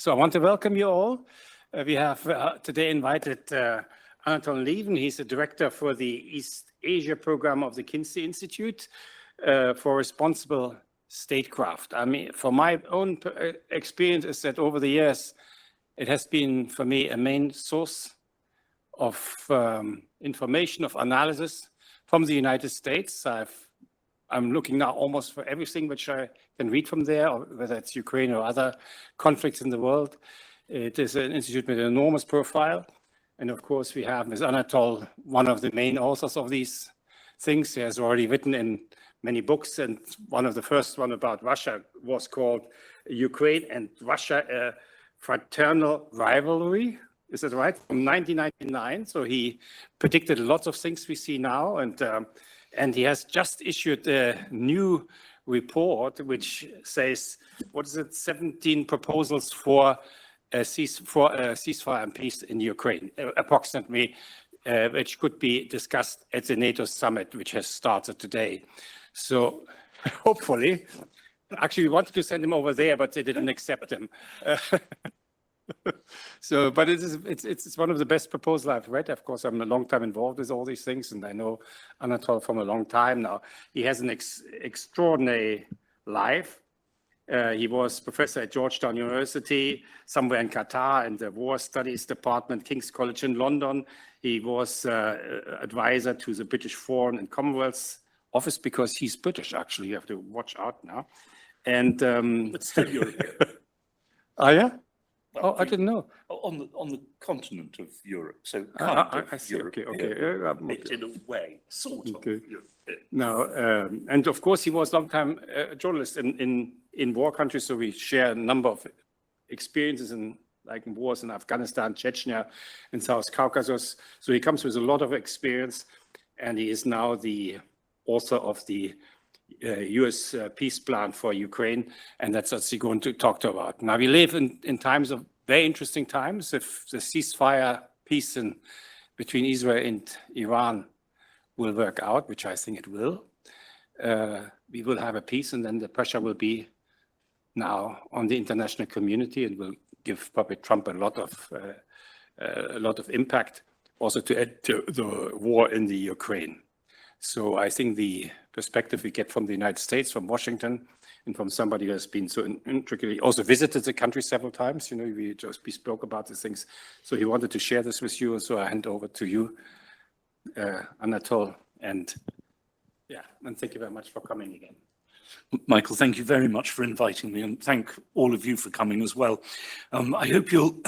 So I want to welcome you all. We have today invited Anatol Lieven. He's the director for the East Asia Program of the Quincy Institute for Responsible Statecraft. I mean, for my own experience is that over the years, it has been for me a main source of information, of analysis from the United States. I'm looking now almost for everything which I can read from there, or whether it's Ukraine or other conflicts in the world. It is an institute with an enormous profile. And of course, we have Ms. Anatol, one of the main authors of these things. He has already written in many books, and one of the first one about Russia was called Ukraine and Russia, a Fraternal Rivalry. Is that right? From 1999. So he predicted lots of things we see now, and he has just issued a new report which says, what is it, 17 proposals for a ceasefire and peace in Ukraine, approximately, which could be discussed at the NATO summit, which has started today. So hopefully, actually we wanted to send him over there, but they didn't accept him. So, but it's one of the best proposals I've read. Of course, I'm a long time involved with all these things, and I know Anatol from a long time now. He has an extraordinary life. He was professor at Georgetown University, somewhere in Qatar, in the War Studies Department, King's College in London. He was advisor to the British Foreign and Commonwealth Office, because he's British, actually. You have to watch out now. And but still European. Oh, yeah? Well, I didn't know. On the continent of Europe, so I see. Europe, Okay. in a way, sort of. Europe. Now, and of course, he was a long-time journalist in war countries, so we share a number of experiences in wars in Afghanistan, Chechnya, and South Caucasus. So he comes with a lot of experience, and he is now the author of the US peace plan for Ukraine, and that's what we're going to talk about. Now, we live in times of very interesting times. If the ceasefire peace between Israel and Iran will work out, which I think it will, we will have a peace, and then the pressure will be now on the international community, and will give probably Trump a lot of impact, also to add to the war in the Ukraine. So I think the perspective we get from the United States, from Washington, and from somebody who has been so intricately also visited the country several times, we spoke about these things. So he wanted to share this with you. So I hand over to you, Anatol, and thank you very much for coming again. Michael, thank you very much for inviting me, and thank all of you for coming as well. I hope you'll.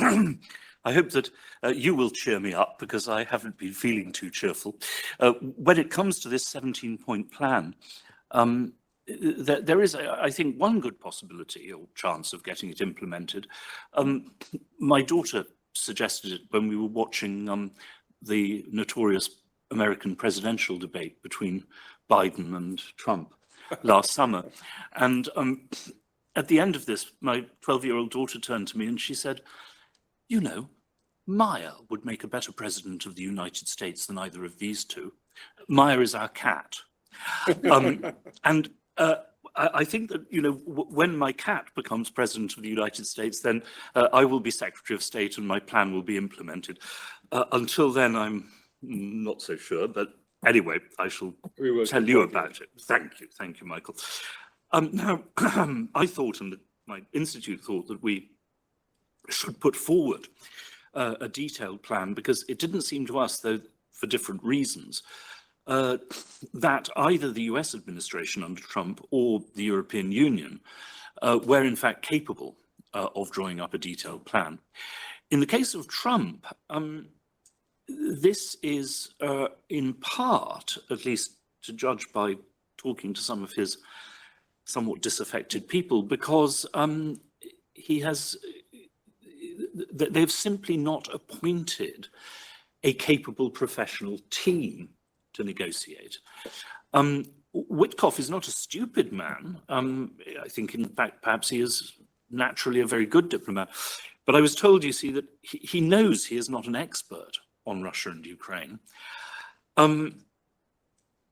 I hope that you will cheer me up, because I haven't been feeling too cheerful. When it comes to this 17-point plan, there is, I think, one good possibility or chance of getting it implemented. My daughter suggested it when we were watching the notorious American presidential debate between Biden and Trump last summer. And at the end of this, my 12-year-old daughter turned to me and she said, Maya would make a better president of the United States than either of these two. Maya is our cat. And I think that, when my cat becomes president of the United States, then I will be Secretary of State and my plan will be implemented. Until then, I'm not so sure. But anyway, I shall tell you about it. Thank you, Michael. Now, I thought, and my institute thought, that we should put forward a detailed plan, because it didn't seem to us, though for different reasons, that either the US administration under Trump or the European Union were in fact capable of drawing up a detailed plan. In the case of Trump, this is in part, at least to judge by talking to some of his somewhat disaffected people, because they've simply not appointed a capable professional team to negotiate. Witkoff is not a stupid man. I think, in fact, perhaps he is naturally a very good diplomat. But I was told, you see, that he knows he is not an expert on Russia and Ukraine. In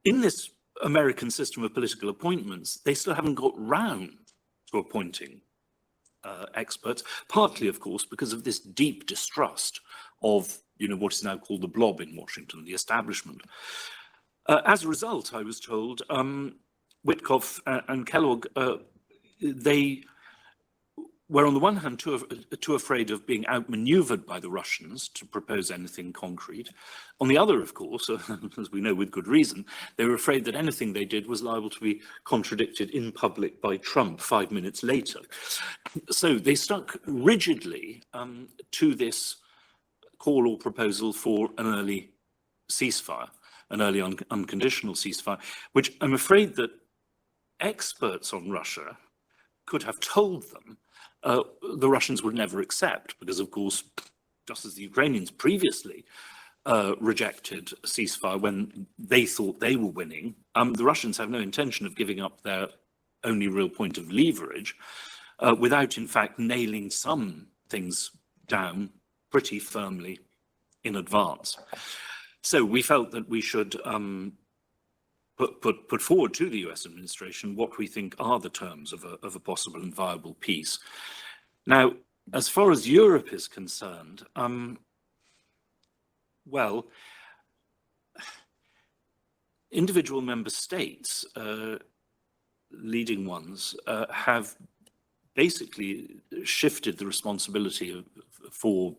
this American system of political appointments, they still haven't got round to appointing experts, partly, of course, because of this deep distrust of, what is now called the blob in Washington, the establishment. As a result, I was told, Witkoff and Kellogg, they were on the one hand too afraid of being outmaneuvered by the Russians to propose anything concrete. On the other, of course, as we know with good reason, they were afraid that anything they did was liable to be contradicted in public by Trump 5 minutes later. So they stuck rigidly to this call or proposal for an early ceasefire, an early unconditional ceasefire, which I'm afraid that experts on Russia could have told them the Russians would never accept, because, of course, just as the Ukrainians previously rejected a ceasefire when they thought they were winning, the Russians have no intention of giving up their only real point of leverage without, in fact, nailing some things down pretty firmly in advance. So we felt that we should put forward to the US administration what we think are the terms of a possible and viable peace. Now, as far as Europe is concerned, well, individual member states, leading ones, have basically shifted the responsibility for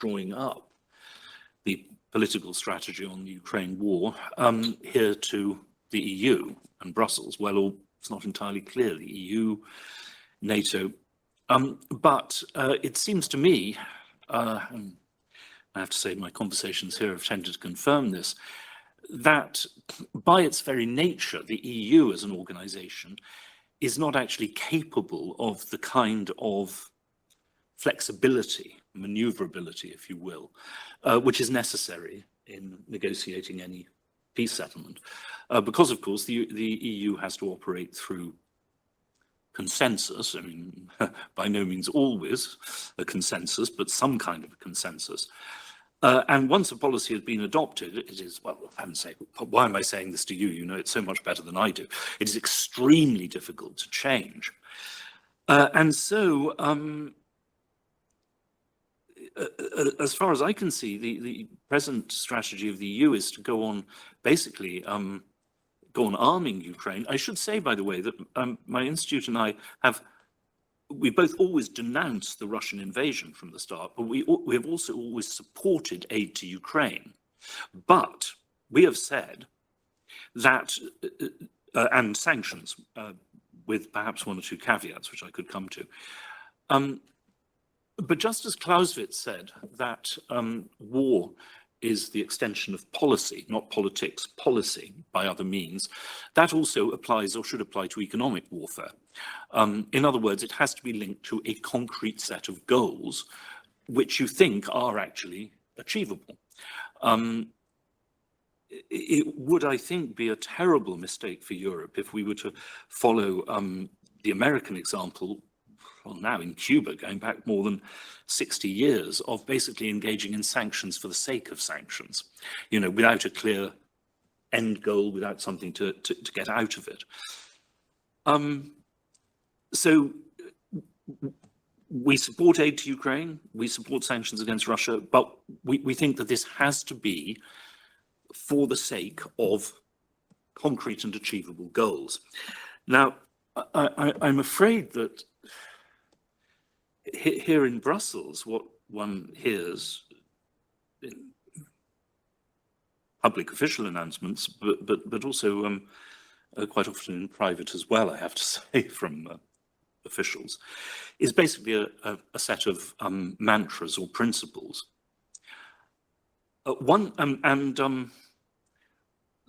drawing up the political strategy on the Ukraine war here to the EU and Brussels. Well, it's not entirely clear, the EU, NATO, but it seems to me, and I have to say my conversations here have tended to confirm this, that by its very nature, the EU as an organization is not actually capable of the kind of flexibility, maneuverability, if you will, which is necessary in negotiating any peace settlement. Because, of course, the EU has to operate through consensus. I mean, by no means always a consensus, but some kind of a consensus. And once a policy has been adopted, it is, well, I haven't said, why am I saying this to you? You know it so much better than I do. It is extremely difficult to change. And so, as far as I can see, the present strategy of the EU is to go on, basically, go on arming Ukraine. I should say, by the way, that my institute and I we both always denounced the Russian invasion from the start, but we have also always supported aid to Ukraine. But we have said that, and sanctions, with perhaps one or two caveats, which I could come to. But just as Clausewitz said that war is the extension of policy, not politics, policy by other means, that also applies or should apply to economic warfare. In other words, it has to be linked to a concrete set of goals which you think are actually achievable. It would, I think, be a terrible mistake for Europe if we were to follow the American example, well, now in Cuba, going back more than 60 years, of basically engaging in sanctions for the sake of sanctions, you know, without a clear end goal, without something to get out of it. So we support aid to Ukraine, we support sanctions against Russia, but we think that this has to be for the sake of concrete and achievable goals. Now, I'm afraid that here in Brussels, what one hears in public official announcements, but also quite often in private as well, I have to say, from officials, is basically a set of mantras or principles.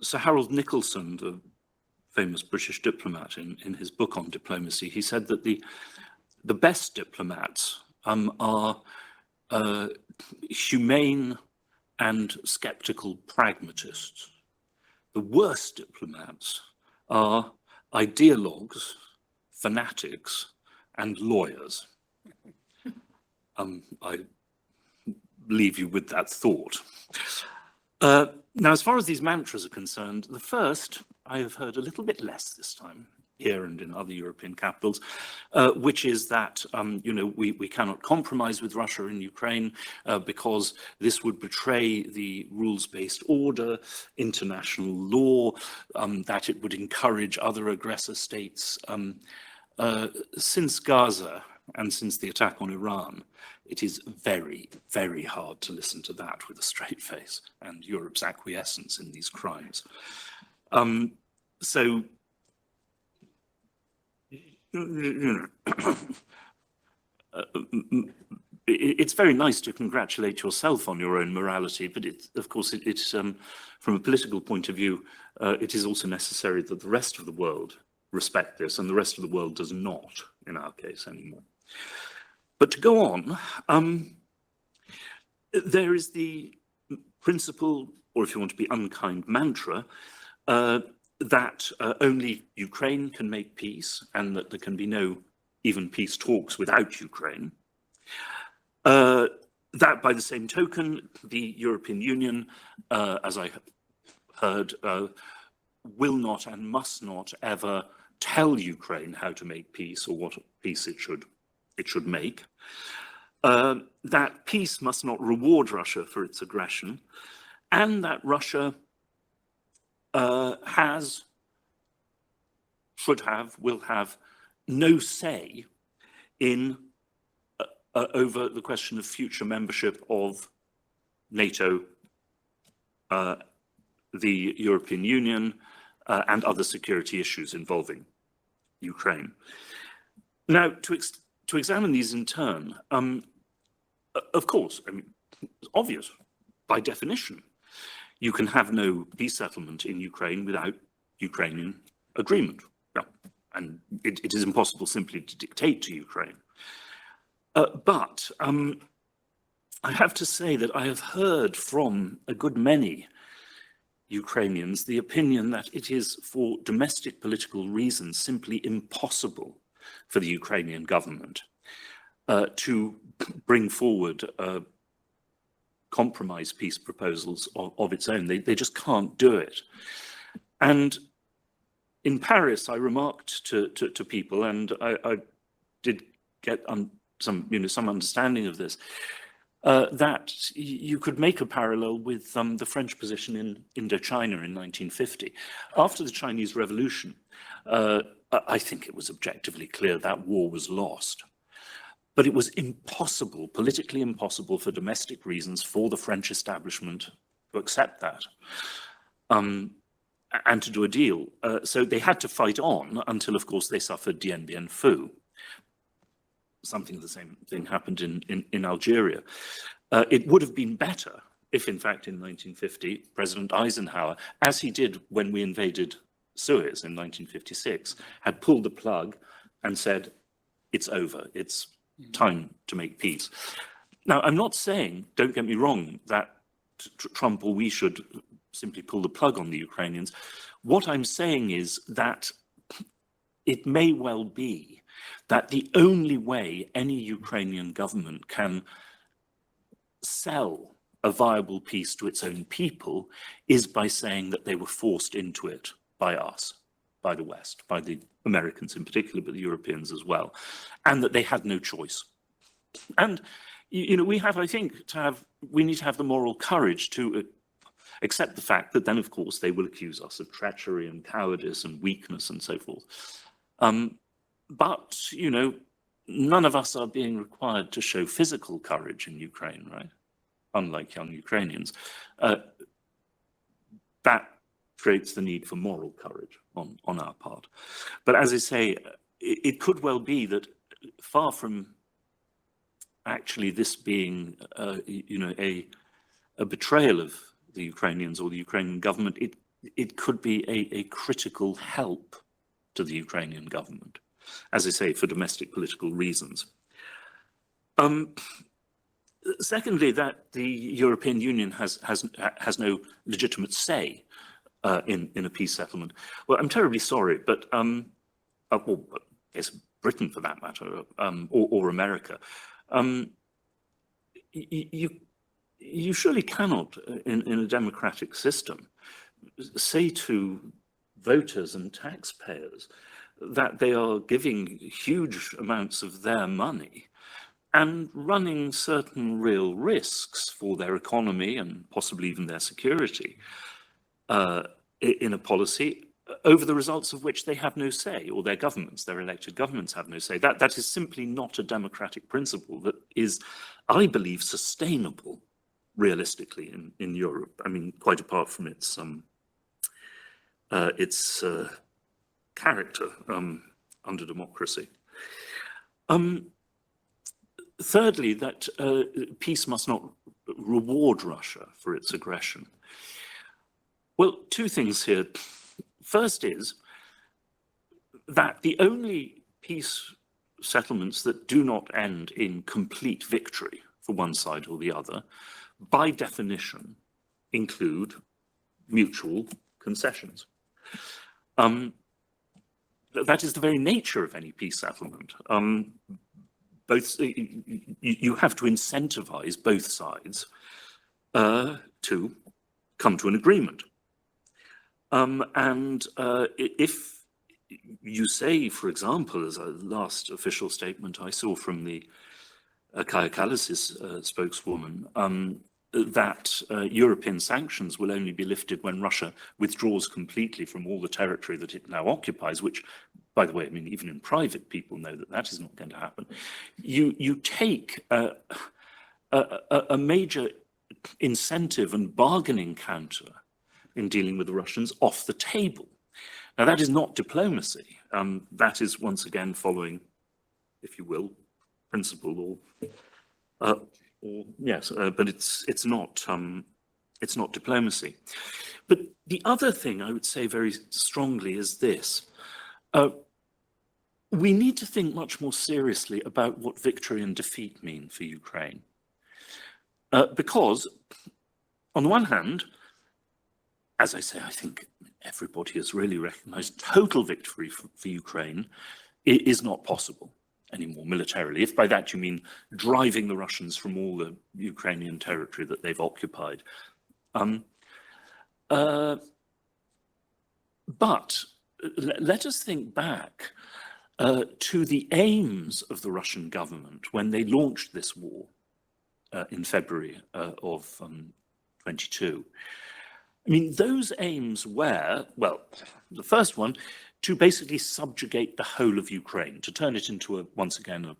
Sir Harold Nicholson, the famous British diplomat, in his book on diplomacy, he said that the best diplomats are humane and skeptical pragmatists. The worst diplomats are ideologues, fanatics, and lawyers. I leave you with that thought. Now, as far as these mantras are concerned, the first I have heard a little bit less this time. here and in other European capitals, which is that we cannot compromise with Russia in Ukraine because this would betray the rules-based order, international law, that it would encourage other aggressor states. Since Gaza and since the attack on Iran, it is very, very hard to listen to that with a straight face and Europe's acquiescence in these crimes. So, it's very nice to congratulate yourself on your own morality, but of course, it's from a political point of view, it is also necessary that the rest of the world respect this, and the rest of the world does not, in our case, anymore. But to go on, there is the principle, or if you want to be unkind, mantra, that only Ukraine can make peace and that there can be no even peace talks without Ukraine. That by the same token, the European Union, as I heard, will not and must not ever tell Ukraine how to make peace or what peace it should make. That peace must not reward Russia for its aggression, and that Russia will have no say in over the question of future membership of NATO, the European Union, and other security issues involving Ukraine. Now, to examine these in turn, of course, I mean, it's obvious, by definition, you can have no peace settlement in Ukraine without Ukrainian agreement. Well, and it is impossible simply to dictate to Ukraine. But I have to say that I have heard from a good many Ukrainians the opinion that it is for domestic political reasons simply impossible for the Ukrainian government to bring forward compromise peace proposals of its own. They just can't do it. And in Paris, I remarked to people, and I did get some understanding of this, that you could make a parallel with the French position in Indochina in 1950. After the Chinese Revolution, I think it was objectively clear that war was lost. But it was impossible, politically impossible for domestic reasons for the French establishment to accept that and to do a deal. So they had to fight on until, of course, they suffered Dien Bien Phu. Something the same thing happened in Algeria. It would have been better if, in fact, in 1950, President Eisenhower, as he did when we invaded Suez in 1956, had pulled the plug and said, it's over, it's time to make peace. Now, I'm not saying, don't get me wrong, that Trump or we should simply pull the plug on the Ukrainians. What I'm saying is that it may well be that the only way any Ukrainian government can sell a viable peace to its own people is by saying that they were forced into it by us, by the West, by the Americans in particular, but the Europeans as well, and that they had no choice. And we have, I think, we need to have the moral courage to accept the fact that then, of course, they will accuse us of treachery and cowardice and weakness and so forth. But, none of us are being required to show physical courage in Ukraine, right? Unlike young Ukrainians. That creates the need for moral courage on our part. But as I say, it could well be that far from actually this being, a betrayal of the Ukrainians or the Ukrainian government, it could be a critical help to the Ukrainian government, as I say, for domestic political reasons. Secondly, that the European Union has no legitimate say in a peace settlement. Well, I'm terribly sorry, but yes, Britain for that matter, or America, you surely cannot, in a democratic system, say to voters and taxpayers that they are giving huge amounts of their money and running certain real risks for their economy and possibly even their security in a policy over the results of which they have no say, or their governments, their elected governments have no say. That is simply not a democratic principle that is, I believe, sustainable realistically in Europe. I mean, quite apart from its character under democracy. Thirdly, that peace must not reward Russia for its aggression. Well, two things here. First is that the only peace settlements that do not end in complete victory for one side or the other, by definition, include mutual concessions. That is the very nature of any peace settlement. You have to incentivize both sides to come to an agreement. If you say, for example, as a last official statement I saw from the Caucasus spokeswoman, that European sanctions will only be lifted when Russia withdraws completely from all the territory that it now occupies, which, by the way, I mean, even in private, people know that that is not going to happen. You take a major incentive and bargaining counter in dealing with the Russians off the table. Now, that is not diplomacy. That is, once again, following, if you will, principle or yes, but it's not diplomacy. But the other thing I would say very strongly is this: we need to think much more seriously about what victory and defeat mean for Ukraine, because on the one hand, as I say, I think everybody has really recognized total victory for Ukraine is not possible anymore militarily, if by that you mean driving the Russians from all the Ukrainian territory that they've occupied. But let us think back to the aims of the Russian government when they launched this war in February of 22. I mean, those aims were, well, the first one, to basically subjugate the whole of Ukraine, to turn it into, once again,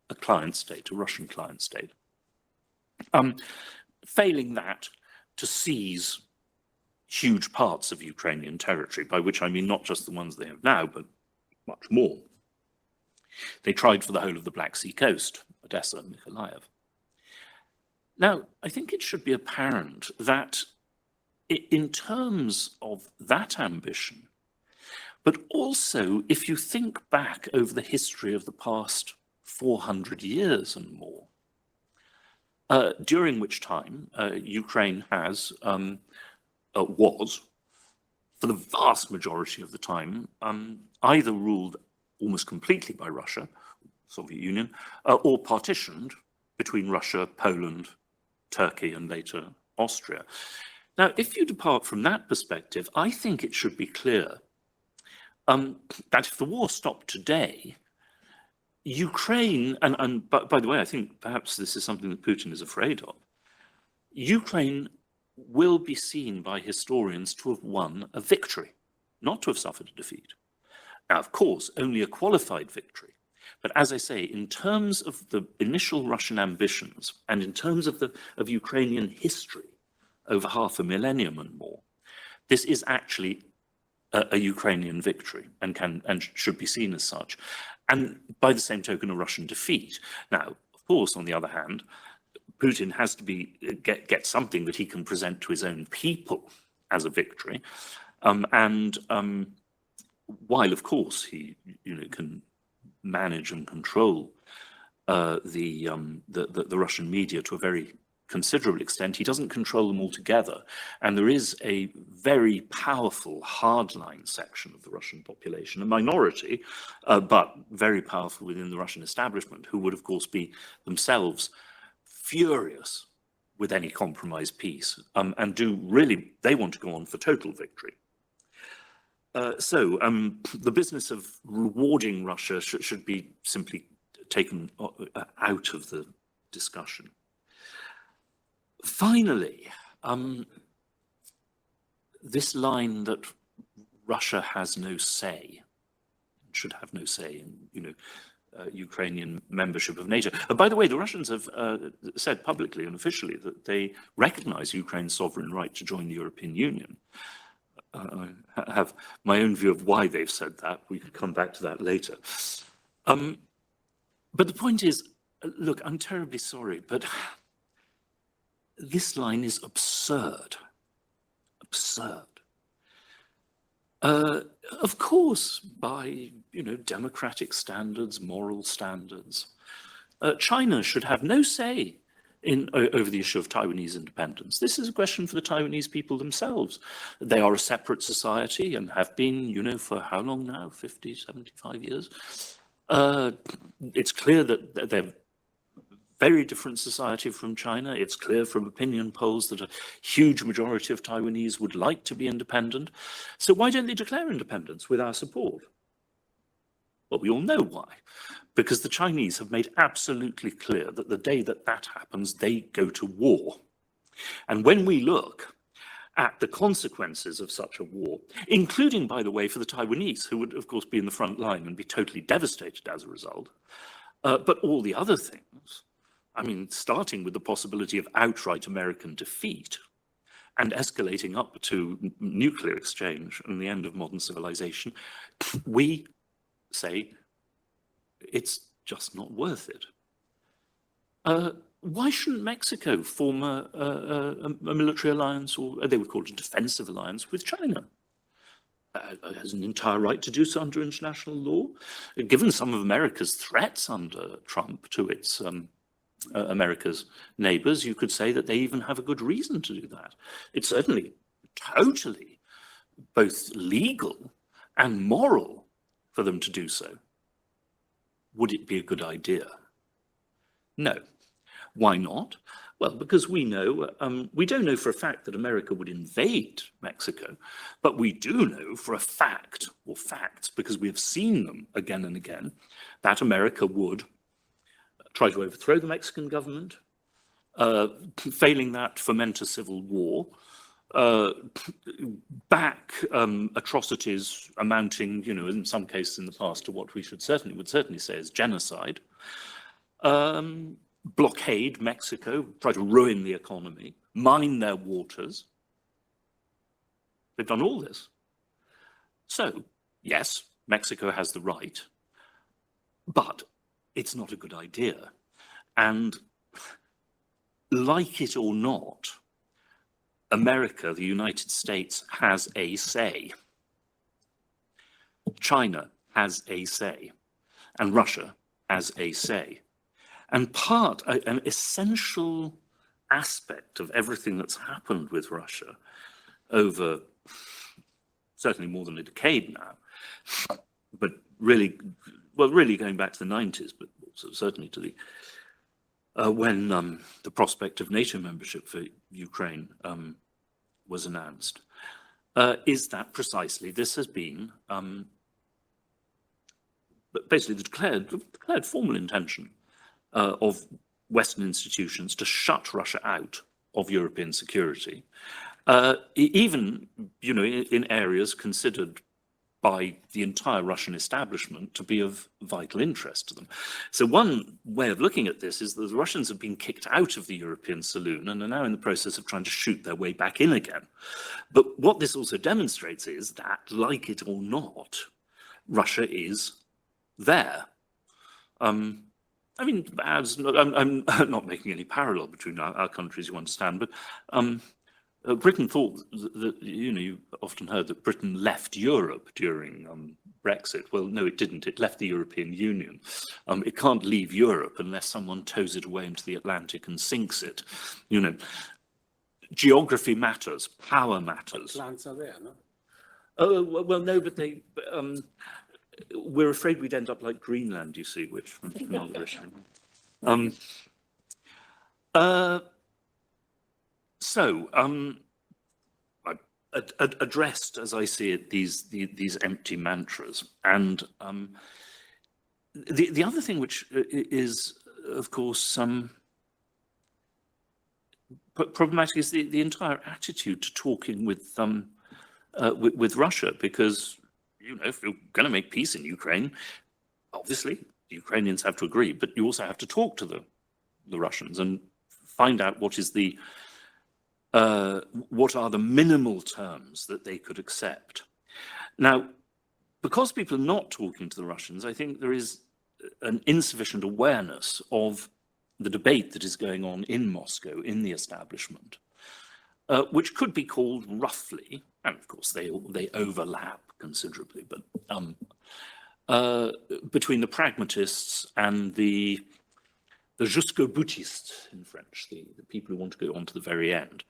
a client state, a Russian client state. Failing that, to seize huge parts of Ukrainian territory, by which I mean not just the ones they have now, but much more. They tried for the whole of the Black Sea coast, Odessa and Mykolaiv. Now, I think it should be apparent that in terms of that ambition, but also if you think back over the history of the past 400 years and more, during which time Ukraine was, for the vast majority of the time, either ruled almost completely by Russia, Soviet Union, or partitioned between Russia, Poland, Turkey, and later Austria. Now, if you depart from that perspective, I think it should be clear that if the war stopped today, Ukraine, and by the way, I think perhaps this is something that Putin is afraid of, Ukraine will be seen by historians to have won a victory, not to have suffered a defeat. Now, of course, only a qualified victory. But as I say, in terms of the initial Russian ambitions and in terms of Ukrainian history over half a millennium and more, this is actually a Ukrainian victory and should be seen as such. And by the same token, a Russian defeat. Now, of course, on the other hand, Putin has to get something that he can present to his own people as a victory. While, of course, he can manage and control the Russian media to a very considerable extent, he doesn't control them altogether. And there is a very powerful hardline section of the Russian population, a minority, but very powerful within the Russian establishment, who would, of course, be themselves furious with any compromised peace, and they want to go on for total victory. The business of rewarding Russia should be simply taken out of the discussion. Finally, this line that Russia has no say, should have no say in, Ukrainian membership of NATO. By the way, the Russians have said publicly and officially that they recognize Ukraine's sovereign right to join the European Union. I have my own view of why they've said that. We could come back to that later. But the point is, look, I'm terribly sorry, but this line is absurd. Absurd. Of course, by democratic standards, moral standards, China should have no say over the issue of Taiwanese independence. This is a question for the Taiwanese people themselves. They are a separate society and have been, for how long now? 50, 75 years. It's clear that they're very different society from China. It's clear from opinion polls that a huge majority of Taiwanese would like to be independent. So why don't they declare independence with our support? Well, we all know why. Because the Chinese have made absolutely clear that the day that that happens, they go to war. And when we look at the consequences of such a war, including, by the way, for the Taiwanese, who would, of course, be in the front line and be totally devastated as a result, but all the other things, I mean, starting with the possibility of outright American defeat and escalating up to nuclear exchange and the end of modern civilization, we say it's just not worth it. Why shouldn't Mexico form a military alliance, or they would call it a defensive alliance, with China? It has an entire right to do so under international law. Given some of America's threats under Trump to its America's neighbors, you could say that they even have a good reason to do that. It's certainly totally both legal and moral for them to do so. Would it be a good idea? No. Why not? Well, because we know, we don't know for a fact that America would invade Mexico, but we do know for a fact, or facts, because we have seen them again and again, that America would try to overthrow the Mexican government, failing that, foment a civil war, back atrocities amounting, in some cases in the past to what we would certainly say is genocide, blockade Mexico, try to ruin the economy, mine their waters. They've done all this. So, yes, Mexico has the right, but it's not a good idea. And like it or not, America, the United States, has a say. China has a say, and Russia has a say. And an essential aspect of everything that's happened with Russia over certainly more than a decade now, but really going back to the 90s, but also certainly to the when the prospect of NATO membership for Ukraine was announced, is that precisely this has been basically the declared formal intention of Western institutions to shut Russia out of European security, even in areas considered by the entire Russian establishment to be of vital interest to them. So one way of looking at this is that the Russians have been kicked out of the European saloon and are now in the process of trying to shoot their way back in again. But what this also demonstrates is that, like it or not, Russia is there. I mean, I'm not making any parallel between our countries, you understand, but Britain thought that, you often heard that Britain left Europe during Brexit. Well, no, it didn't. It left the European Union. It can't leave Europe unless someone tows it away into the Atlantic and sinks it. Geography matters, power matters. Plants are there, no? Oh, well, no, but we're afraid we'd end up like Greenland, you see, which So, addressed, as I see it, these empty mantras. And the other thing which is, of course, problematic is the entire attitude to talking with Russia, because, you know, if you're going to make peace in Ukraine, obviously the Ukrainians have to agree, but you also have to talk to the Russians and find out what is what are the minimal terms that they could accept. Now, because people are not talking to the Russians, I think there is an insufficient awareness of the debate that is going on in Moscow, in the establishment, which could be called roughly, and of course they overlap considerably, but between the pragmatists and the jusqu'au boutistes in French, the people who want to go on to the very end.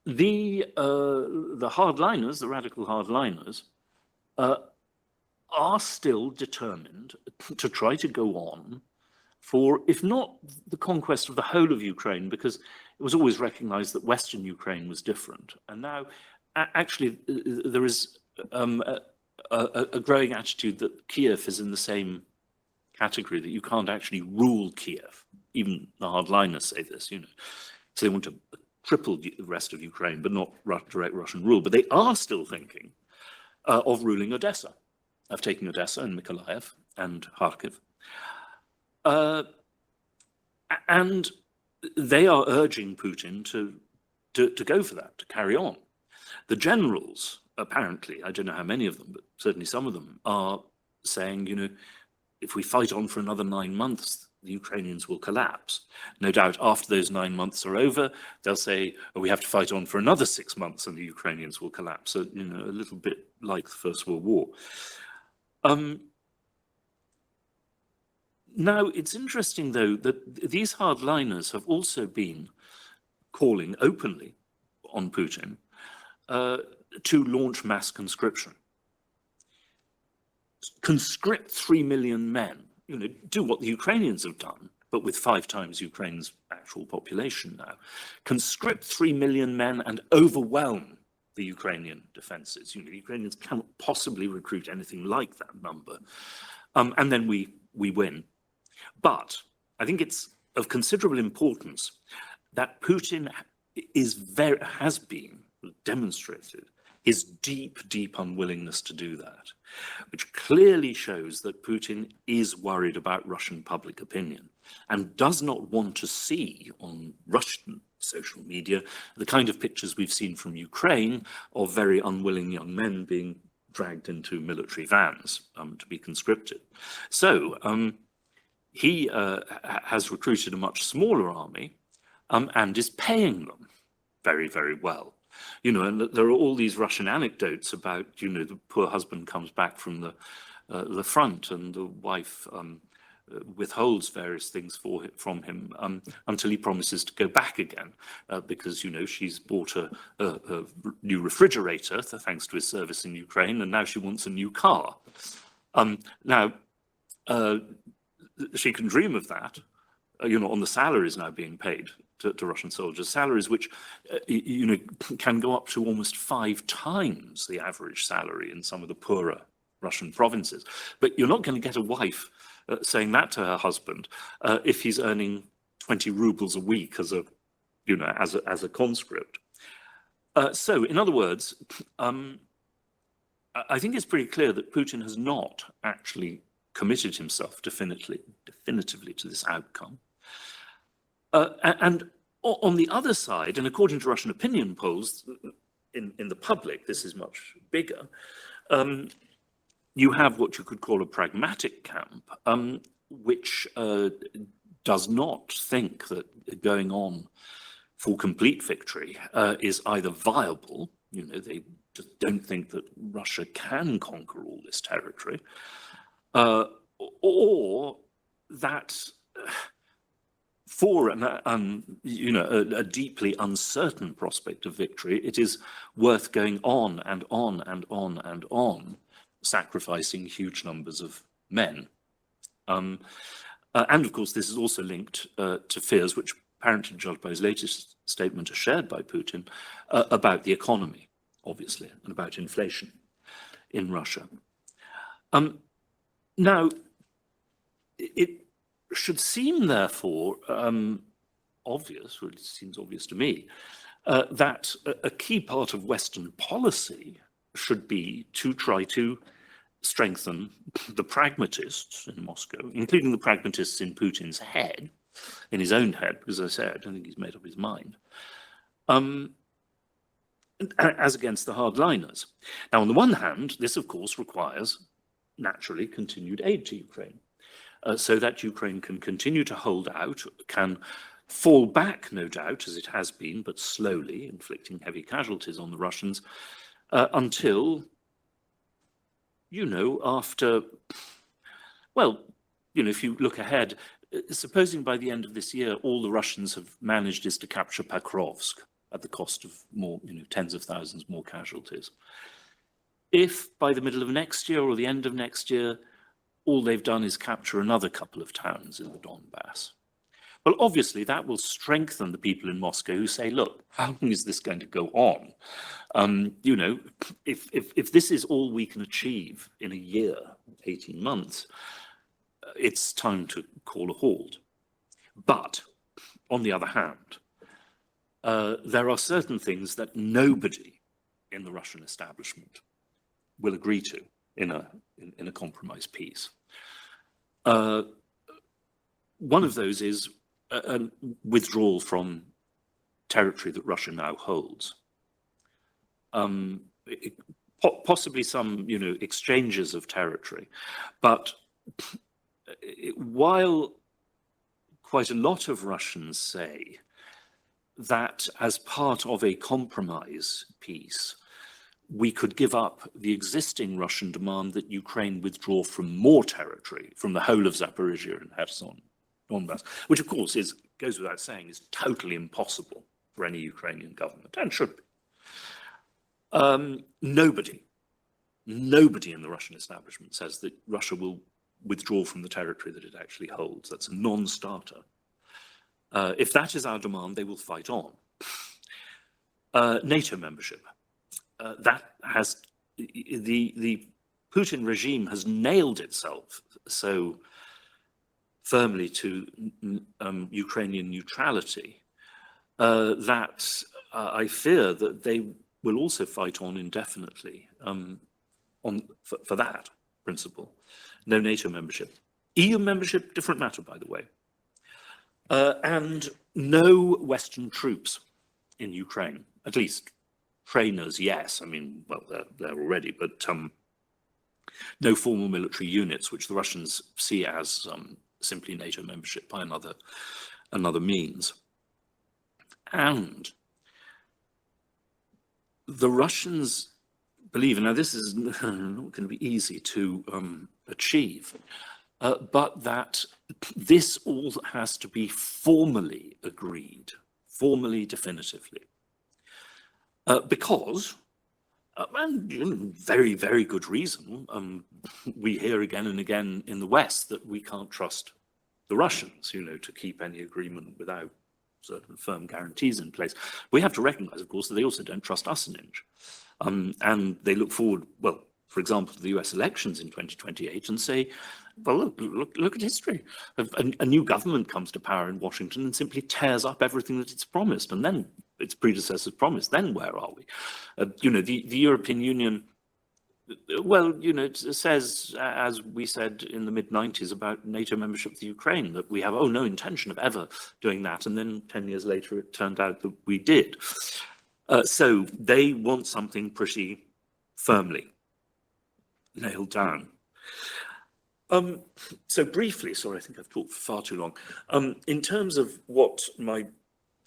The hardliners, the radical hardliners, are still determined to try to go on for, if not the conquest of the whole of Ukraine, because it was always recognized that Western Ukraine was different. And now, actually, there is a growing attitude that Kiev is in the same category, that you can't actually rule Kiev. Even the hardliners say this, you know. So they want to triple the rest of Ukraine, but not direct Russian rule. But they are still thinking of ruling Odessa, of taking Odessa and Mykolaiv and Kharkiv. And they are urging Putin to go for that, to carry on. The generals, apparently, I don't know how many of them, but certainly some of them, are saying, you know, if we fight on for another 9 months, the Ukrainians will collapse. No doubt after those 9 months are over, they'll say, oh, we have to fight on for another 6 months and the Ukrainians will collapse. So, you know, a little bit like the First World War. Now, it's interesting, though, that these hardliners have also been calling openly on Putin to launch mass conscription. Conscript 3 million men, you know, do what the Ukrainians have done, but with 5 times Ukraine's actual population now. Conscript 3 million men and overwhelm the Ukrainian defenses. You know, the Ukrainians cannot possibly recruit anything like that number. And then we win. But I think it's of considerable importance that Putin has been demonstrated his deep, deep unwillingness to do that, which clearly shows that Putin is worried about Russian public opinion and does not want to see on Russian social media the kind of pictures we've seen from Ukraine of very unwilling young men being dragged into military vans to be conscripted. So he has recruited a much smaller army and is paying them very, very well. You know, and there are all these Russian anecdotes about, you know, the poor husband comes back from the front and the wife withholds various things from him until he promises to go back again because, you know, she's bought a new refrigerator thanks to his service in Ukraine, and now she wants a new car. Now, she can dream of that, you know, on the salaries now being paid to Russian soldiers, salaries which, you know, can go up to almost 5 times the average salary in some of the poorer Russian provinces. But you're not going to get a wife saying that to her husband if he's earning 20 rubles a week as a, you know, as a conscript. So, in other words, I think it's pretty clear that Putin has not actually committed himself definitively to this outcome. And on the other side, and according to Russian opinion polls, in the public, this is much bigger, you have what you could call a pragmatic camp, which does not think that going on for complete victory is either viable, you know, they just don't think that Russia can conquer all this territory, or that for you know, a deeply uncertain prospect of victory, it is worth going on and on and on and on, sacrificing huge numbers of men. And of course, this is also linked to fears which apparently judged by his latest statement, are shared by Putin, about the economy, obviously, and about inflation in Russia. Now, it should seem, therefore, obvious, or it seems obvious to me, that a key part of Western policy should be to try to strengthen the pragmatists in Moscow, including the pragmatists in Putin's head, in his own head, because as I say, I don't think he's made up his mind, as against the hardliners. Now, on the one hand, this, of course, requires, naturally, continued aid to Ukraine, so that Ukraine can continue to hold out, can fall back, no doubt, as it has been, but slowly, inflicting heavy casualties on the Russians, until, you know, after, well, you know, if you look ahead, supposing by the end of this year, all the Russians have managed is to capture Pokrovsk at the cost of more, you know, tens of thousands more casualties. If by the middle of next year or the end of next year, all they've done is capture another couple of towns in the Donbass, well, obviously that will strengthen the people in Moscow who say, look, how long is this going to go on? You know, if this is all we can achieve in a year, 18 months, it's time to call a halt. But on the other hand, there are certain things that nobody in the Russian establishment will agree to in a compromise peace. One of those is a withdrawal from territory that Russia now holds. Possibly some, you know, exchanges of territory, but while quite a lot of Russians say that as part of a compromise peace, we could give up the existing Russian demand that Ukraine withdraw from more territory, from the whole of Zaporizhia and Kherson, Donbass, which of course goes without saying, is totally impossible for any Ukrainian government, and should be. Nobody in the Russian establishment says that Russia will withdraw from the territory that it actually holds. That's a non-starter. If that is our demand, they will fight on. NATO membership. That has, the Putin regime has nailed itself so firmly to Ukrainian neutrality that I fear that they will also fight on indefinitely for that principle. No NATO membership. EU membership, different matter, by the way. And no Western troops in Ukraine, at least trainers, yes. I mean, well, they're there already, but no formal military units, which the Russians see as simply NATO membership by another means. And the Russians believe, and now this is not going to be easy to achieve, but that this all has to be formally agreed, formally, definitively. Because, and very, very good reason, we hear again and again in the West that we can't trust the Russians, you know, to keep any agreement without certain firm guarantees in place. We have to recognize, of course, that they also don't trust us an inch. And they look forward, well, for example, to the US elections in 2028 and say, well, look at history. A new government comes to power in Washington and simply tears up everything that it's promised, and then its predecessors promised. Then where are we? You know, the European Union, well, you know, it says, as we said in the mid-90s about NATO membership of the Ukraine, that we have, no intention of ever doing that. And then 10 years later, it turned out that we did. So they want something pretty firmly nailed down. So briefly, sorry, I think I've talked for far too long. In terms of what my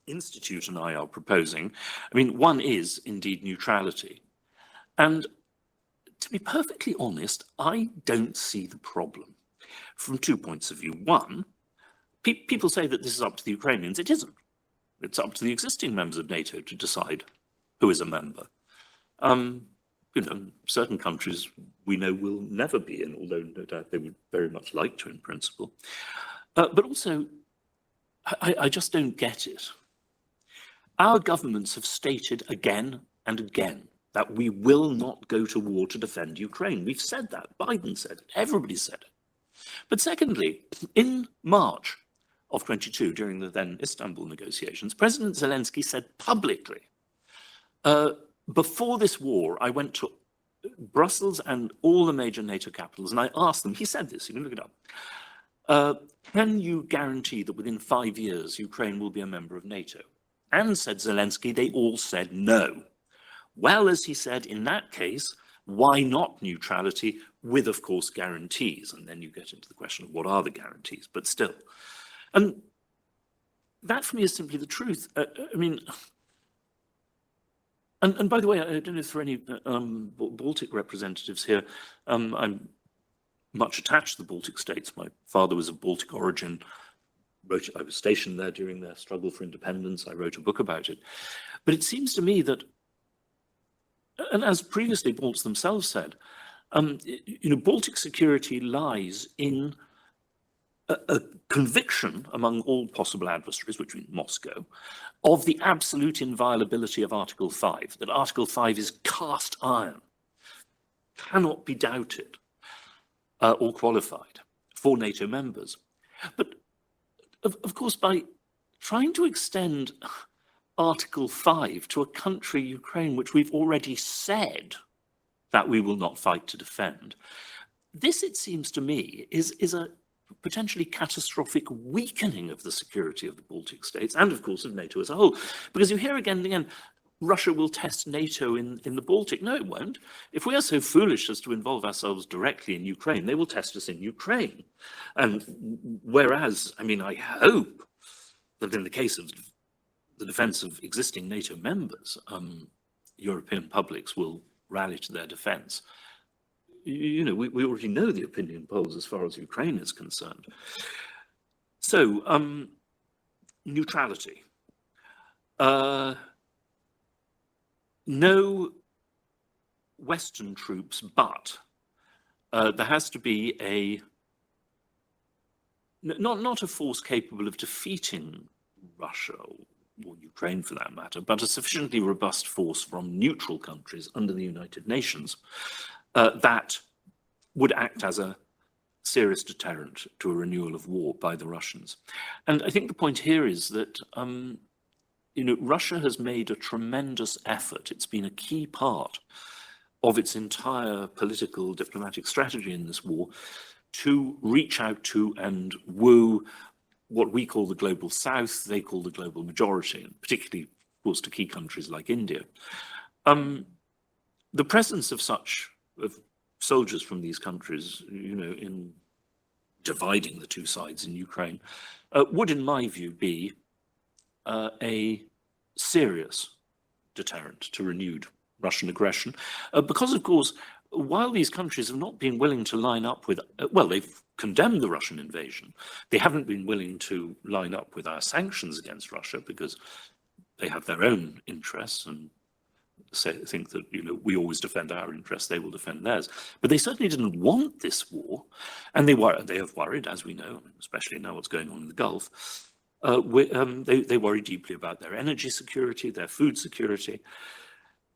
institute and I are proposing, I mean, one is indeed neutrality. And to be perfectly honest, I don't see the problem from 2 points of view. One, people say that this is up to the Ukrainians. It isn't. It's up to the existing members of NATO to decide who is a member. You know, certain countries we know will never be in, although no doubt they would very much like to in principle. But also, I just don't get it. Our governments have stated again and again that we will not go to war to defend Ukraine. We've said that. Biden said it. Everybody said it. But secondly, in March of 22, during the then Istanbul negotiations, President Zelensky said publicly, before this war, I went to Brussels and all the major NATO capitals, and I asked them, he said this, you can look it up, can you guarantee that within 5 years Ukraine will be a member of NATO? And said Zelensky, they all said no. Well, as he said, in that case, why not neutrality with, of course, guarantees? And then you get into the question of what are the guarantees, but still. And that for me is simply the truth. I mean, and by the way, I don't know if there are any Baltic representatives here. I'm much attached to the Baltic states. My father was of Baltic origin. I was stationed there during their struggle for independence. I wrote a book about it. But it seems to me that, and as previously Balts themselves said, Baltic security lies in a conviction among all possible adversaries, which means Moscow, of the absolute inviolability of Article 5, that Article 5 is cast iron, cannot be doubted or qualified for NATO members. But of course, by trying to extend Article 5 to a country, Ukraine, which we've already said that we will not fight to defend, this, it seems to me, is a potentially catastrophic weakening of the security of the Baltic states and, of course, of NATO as a whole. Because you hear again and again, Russia will test NATO in the Baltic. No, it won't. If we are so foolish as to involve ourselves directly in Ukraine, they will test us in Ukraine. And whereas, I mean, I hope that in the case of the defense of existing NATO members, European publics will rally to their defense. We already know the opinion polls as far as Ukraine is concerned. So, neutrality. No Western troops, but there has to be not a force capable of defeating Russia or Ukraine for that matter, but a sufficiently robust force from neutral countries under the United Nations that would act as a serious deterrent to a renewal of war by the Russians. And I think the point here is that Russia has made a tremendous effort. It's been a key part of its entire political diplomatic strategy in this war to reach out to and woo what we call the global south, they call the global majority, and particularly, of course, to key countries like India. The presence of soldiers from these countries, in dividing the two sides in Ukraine, would, in my view, be a serious deterrent to renewed Russian aggression. Because, of course, while these countries have not been willing to line up with, they've condemned the Russian invasion, they haven't been willing to line up with our sanctions against Russia because they have their own interests and think that we always defend our interests, they will defend theirs. But they certainly didn't want this war, and they have worried, as we know, especially now what's going on in the Gulf. They worry deeply about their energy security, their food security.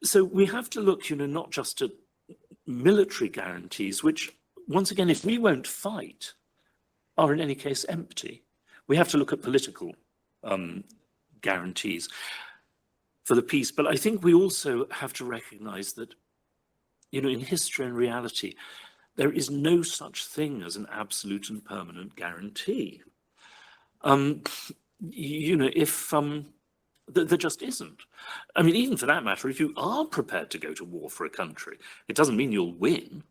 So we have to look, not just at military guarantees, which, once again, if we won't fight, are in any case empty. We have to look at political guarantees for the peace. But I think we also have to recognize that, in history and reality, there is no such thing as an absolute and permanent guarantee. There just isn't. I mean, even for that matter, if you are prepared to go to war for a country, it doesn't mean you'll win.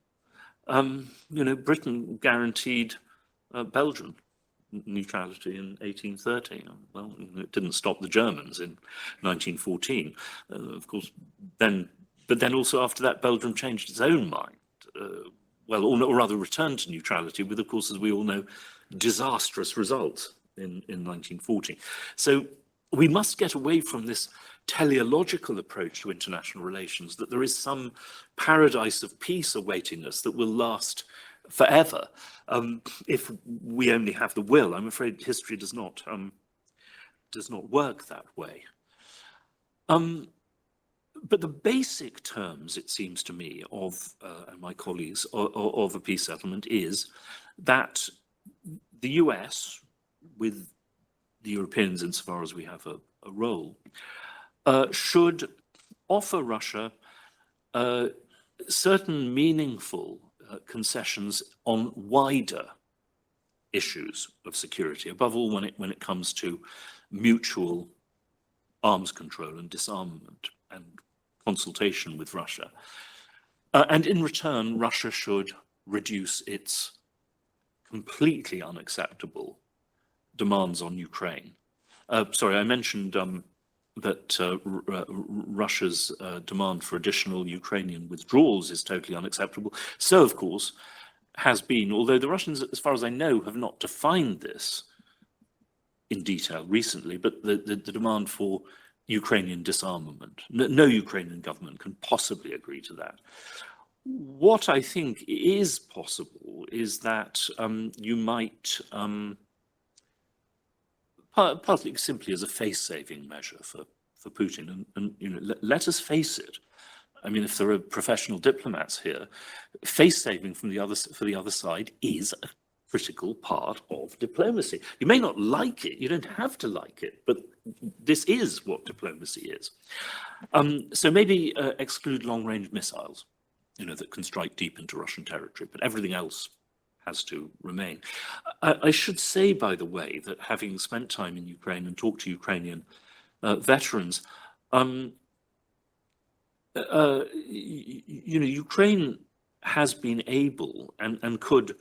Britain guaranteed Belgium neutrality in 1830. Well, it didn't stop the Germans in 1914. Of course, but then also after that, Belgium changed its own mind. Or rather returned to neutrality with, of course, as we all know, disastrous results in 1940. So we must get away from this teleological approach to international relations, that there is some paradise of peace awaiting us that will last forever if we only have the will. I'm afraid history does not does not work that way. But the basic terms, it seems to me, of and my colleagues, of a peace settlement is that the US, with the Europeans insofar as we have a role, should offer Russia certain meaningful concessions on wider issues of security, above all when it comes to mutual arms control and disarmament and consultation with Russia. And in return, Russia should reduce its completely unacceptable demands on Ukraine. Sorry, I mentioned that Russia's demand for additional Ukrainian withdrawals is totally unacceptable. So, of course, has been, although the Russians, as far as I know, have not defined this in detail recently, but the demand for Ukrainian disarmament. No Ukrainian government can possibly agree to that. What I think is possible is that you might, partly simply as a face-saving measure for Putin, and you know, let us face it. I mean, if there are professional diplomats here, face-saving for the other side is a critical part of diplomacy. You may not like it, you don't have to like it, but this is what diplomacy is. So maybe exclude long-range missiles, you know, that can strike deep into Russian territory, but everything else has to remain. I should say, by the way, that having spent time in Ukraine and talked to Ukrainian veterans, you know, Ukraine has been able and could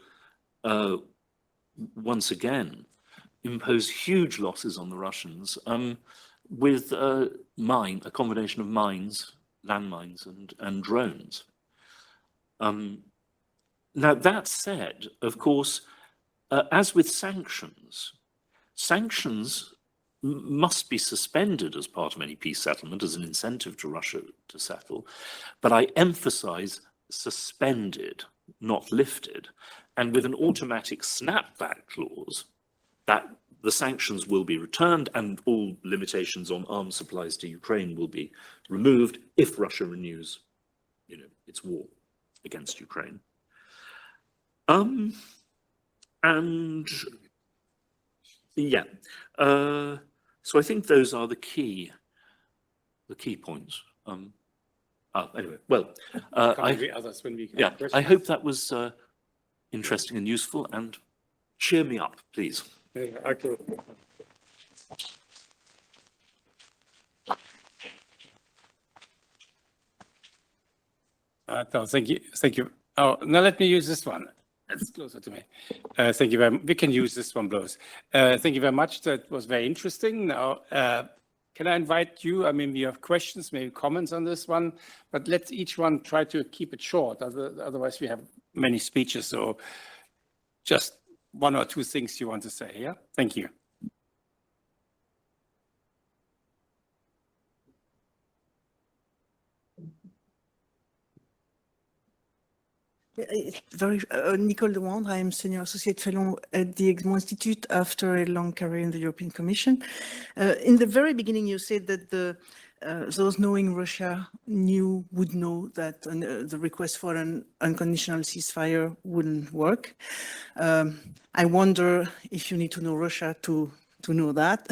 once again impose huge losses on the Russians with a combination of mines, landmines, and drones. Now, that said, of course, as with sanctions, sanctions must be suspended as part of any peace settlement as an incentive to Russia to settle. But I emphasize suspended, not lifted, and with an automatic snapback clause that the sanctions will be returned and all limitations on arms supplies to Ukraine will be removed if Russia renews, you know, its war against Ukraine. And yeah, so I think those are the key points. Anyway, well, I hope that was interesting and useful, and cheer me up, please. Okay. Thank you. Thank you. Oh, now let me use this one. It's closer to me. Thank you very much. We can use this one, both. Thank you very much. That was very interesting. Now, can I invite you? I mean, we have questions, maybe comments on this one, but let's each one try to keep it short. Otherwise, we have many speeches. So just one or two things you want to say. Yeah. Thank you. Nicole de Wand, I am Senior Associate Fellow at the Quincy Institute after a long career in the European Commission. In the very beginning, you said that those knowing Russia would know that the request for an unconditional ceasefire wouldn't work. I wonder if you need to know Russia to know that.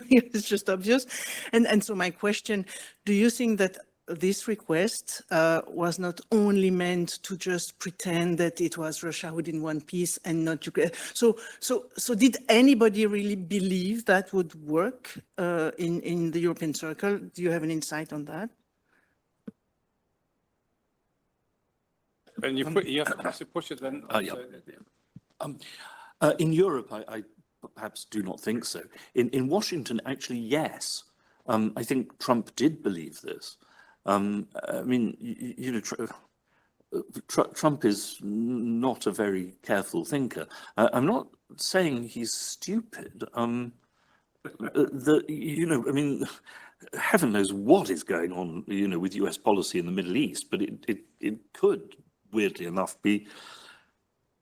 It's just obvious. And so my question, do you think that this request was not only meant to just pretend that it was Russia who didn't want peace and not Ukraine? So did anybody really believe that would work in the European circle? Do you have an insight on that? When you have to push it, then. In Europe, I perhaps do not think so. In Washington, actually, yes. I think Trump did believe this. I mean, you know, Trump is not a very careful thinker. I'm not saying he's stupid. You know, I mean, heaven knows what is going on, you know, with US policy in the Middle East, but it could, weirdly enough, be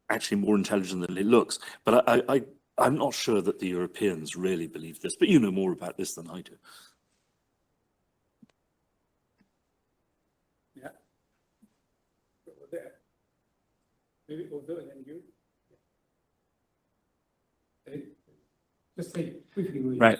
actually more intelligent than it looks. But I'm not sure that the Europeans really believe this, but you know more about this than I do. Yeah. Over there. Maybe over there, and then you. Hey. Just say briefly. Right.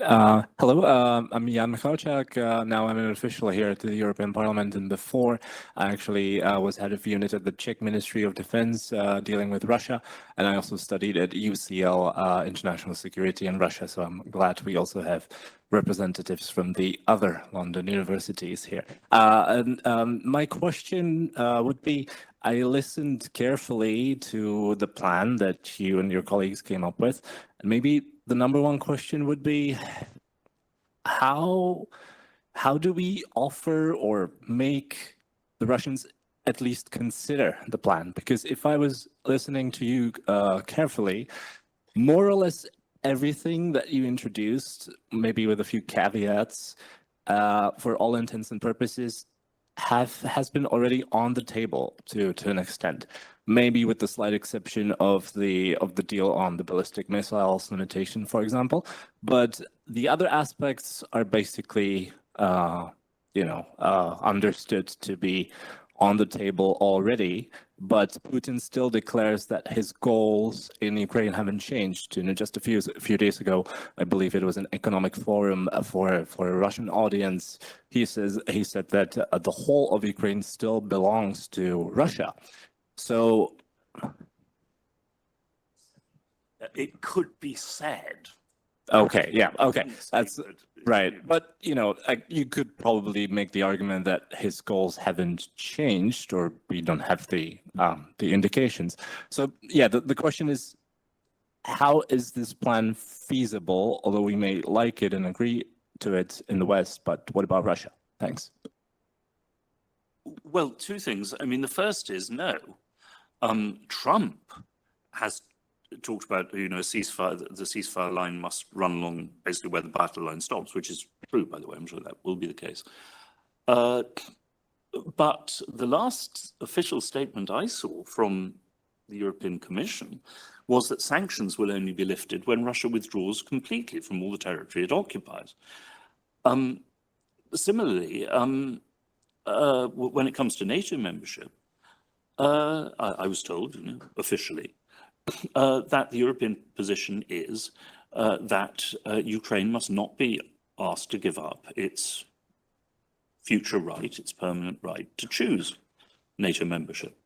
Hello, I'm Jan Michalczak. Now I'm an official here at the European Parliament, and before I actually was head of unit at the Czech Ministry of Defense dealing with Russia, and I also studied at UCL International Security in Russia, so I'm glad we also have representatives from the other London universities here. My question would be, I listened carefully to the plan that you and your colleagues came up with, and maybe the number one question would be, how do we offer or make the Russians at least consider the plan? Because if I was listening to you carefully, more or less everything that you introduced, maybe with a few caveats, for all intents and purposes, has been already on the table to an extent. Maybe with the slight exception of the deal on the ballistic missiles limitation, for example. But the other aspects are basically, understood to be on the table already. But Putin still declares that his goals in Ukraine haven't changed. You know, just a few days ago, I believe it was an economic forum for a Russian audience. He said that the whole of Ukraine still belongs to Russia. So it could be said. Okay, yeah, okay, that's right. But you could probably make the argument that his goals haven't changed, or we don't have the indications. So yeah, the question is, how is this plan feasible? Although we may like it and agree to it in the West, but what about Russia? Thanks. Well, two things. I mean, the first is no. Trump has talked about, a ceasefire. The ceasefire line must run along basically where the battle line stops, which is true, by the way. I'm sure that will be the case. But the last official statement I saw from the European Commission was that sanctions will only be lifted when Russia withdraws completely from all the territory it occupies. Similarly, when it comes to NATO membership, I was told, officially, that the European position is that Ukraine must not be asked to give up its future right, its permanent right to choose NATO membership.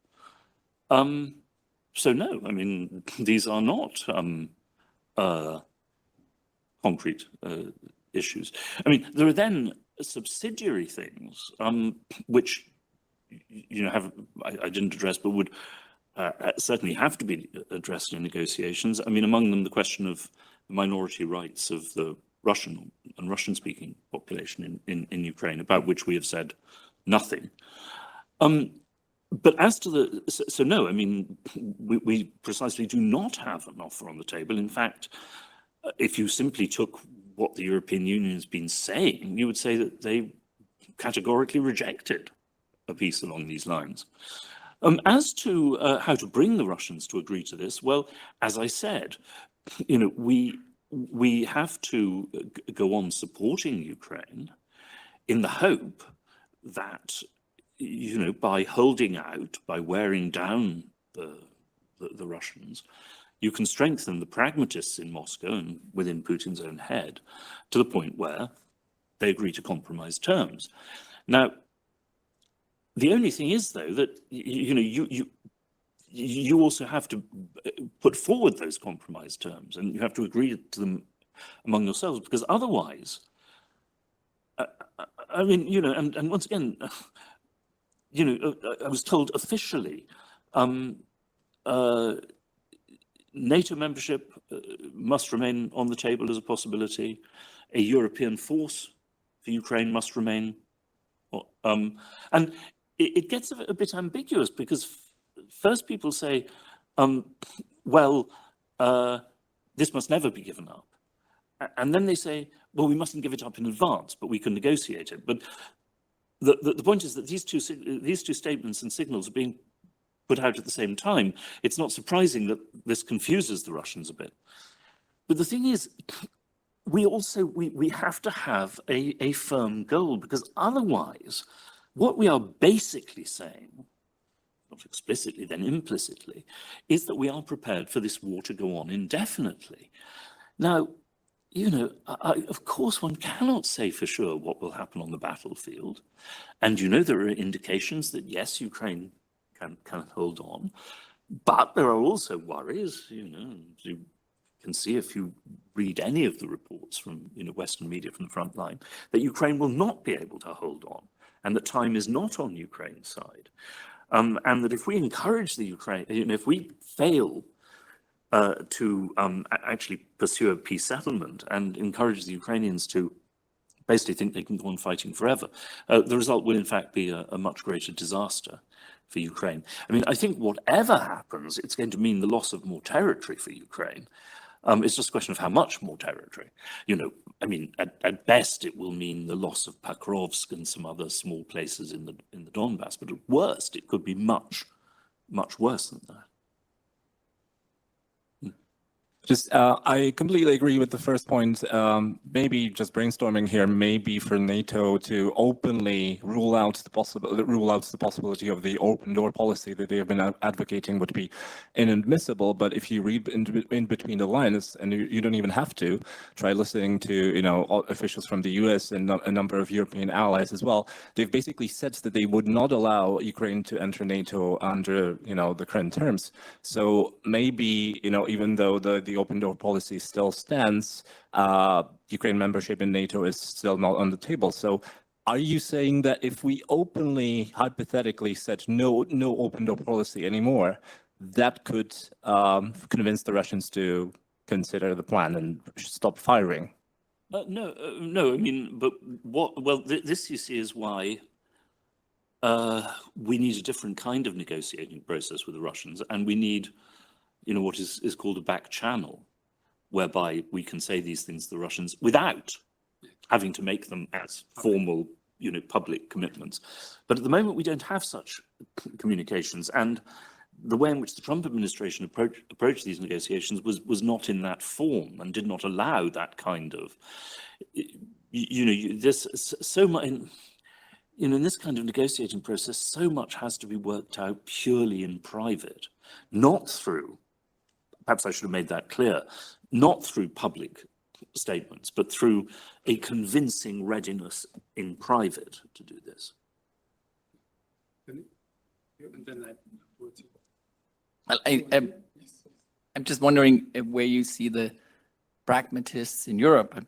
So no, I mean, these are not concrete issues. I mean, there are then subsidiary things which I didn't address, but would certainly have to be addressed in negotiations. I mean, among them, the question of the minority rights of the Russian and Russian-speaking population in Ukraine, about which we have said nothing. But as to so no, I mean, we precisely do not have an offer on the table. In fact, if you simply took what the European Union has been saying, you would say that they categorically rejected a peace along these lines. As to how to bring the Russians to agree to this, well, as I said, we have to go on supporting Ukraine in the hope that, by holding out, by wearing down the Russians, you can strengthen the pragmatists in Moscow and within Putin's own head to the point where they agree to compromise terms. Now, the only thing is, though, that you also have to put forward those compromise terms, and you have to agree to them among yourselves, because otherwise, I mean, and once again, I was told officially, NATO membership must remain on the table as a possibility. A European force for Ukraine must remain. And it gets a bit ambiguous, because first people say, well, this must never be given up. And then they say, well, we mustn't give it up in advance, but we can negotiate it. But the point is that these two statements and signals are being put out at the same time. It's not surprising that this confuses the Russians a bit. But the thing is, we have to have a firm goal, because otherwise, what we are basically saying, not explicitly, then implicitly, is that we are prepared for this war to go on indefinitely. Now, you know, of course, one cannot say for sure what will happen on the battlefield. And, you know, there are indications that, yes, Ukraine can hold on. But there are also worries, you know, you can see if you read any of the reports from, you know, Western media from the front line, that Ukraine will not be able to hold on, and that time is not on Ukraine's side. And that if we encourage the Ukraine, you know, if we fail to actually pursue a peace settlement and encourage the Ukrainians to basically think they can go on fighting forever, the result will in fact be a much greater disaster for Ukraine. I mean, I think whatever happens, it's going to mean the loss of more territory for Ukraine. It's just a question of how much more territory. You know, I mean, at best, it will mean the loss of Pakrovsk and some other small places in the Donbass. But at worst, it could be much, much worse than that. Just, I completely agree with the first point. Maybe just brainstorming here, maybe for NATO to openly rule out the possibility of the open door policy that they have been advocating would be inadmissible. But if you read in between the lines, and you don't even have to try listening to, you know, officials from the US and a number of European allies as well, they've basically said that they would not allow Ukraine to enter NATO under, you know, the current terms. So maybe, you know, even though the open door policy still stands, Ukraine membership in NATO is still not on the table. So are you saying that if we openly, hypothetically said no open door policy anymore, that could convince the Russians to consider the plan and stop firing? No, I mean, but this you see is why we need a different kind of negotiating process with the Russians, and we need, you know, what is called a back channel, whereby we can say these things to the Russians without having to make them as formal, you know, public commitments. But at the moment, we don't have such communications. And the way in which the Trump administration approached these negotiations was not in that form, and did not allow that kind of, you know, there's so much, you know, in this kind of negotiating process, so much has to be worked out purely in private, not through, perhaps I should have made that clear, not through public statements, but through a convincing readiness in private to do this. Well, I'm just wondering where you see the pragmatists in Europe. I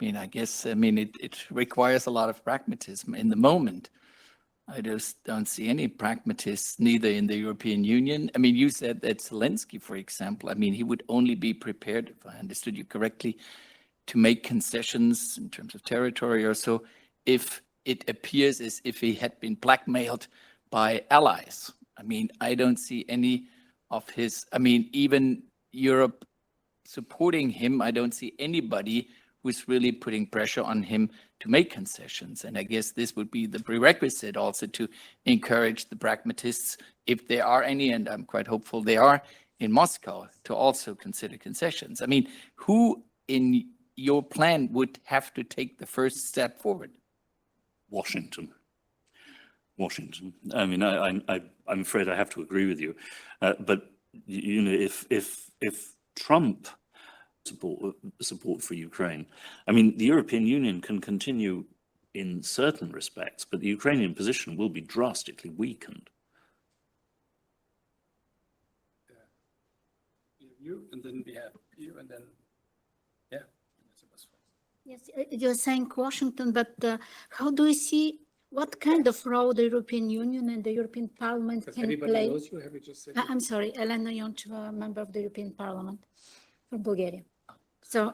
mean, it requires a lot of pragmatism in the moment. I just don't see any pragmatists, neither in the European Union. I mean, you said that Zelensky, for example, I mean, he would only be prepared, if I understood you correctly, to make concessions in terms of territory or so, if it appears as if he had been blackmailed by allies. I mean, I don't see any of his, I mean, even Europe supporting him, I don't see anybody who's really putting pressure on him to make concessions. And I guess this would be the prerequisite also to encourage the pragmatists, if there are any, and I'm quite hopeful there are, in Moscow, to also consider concessions. I mean, who in your plan would have to take the first step forward? Washington. I mean, I'm afraid I have to agree with you, but you know, if Trump support for Ukraine, I mean, the European Union can continue in certain respects, but the Ukrainian position will be drastically weakened. You, and then we have you, and then yeah. Yes, you're saying Washington, but how do you see what kind of role the European Union and the European Parliament can play? Knows you, have you just said I'm sorry, Elena Yoncheva, member of the European Parliament from Bulgaria. So,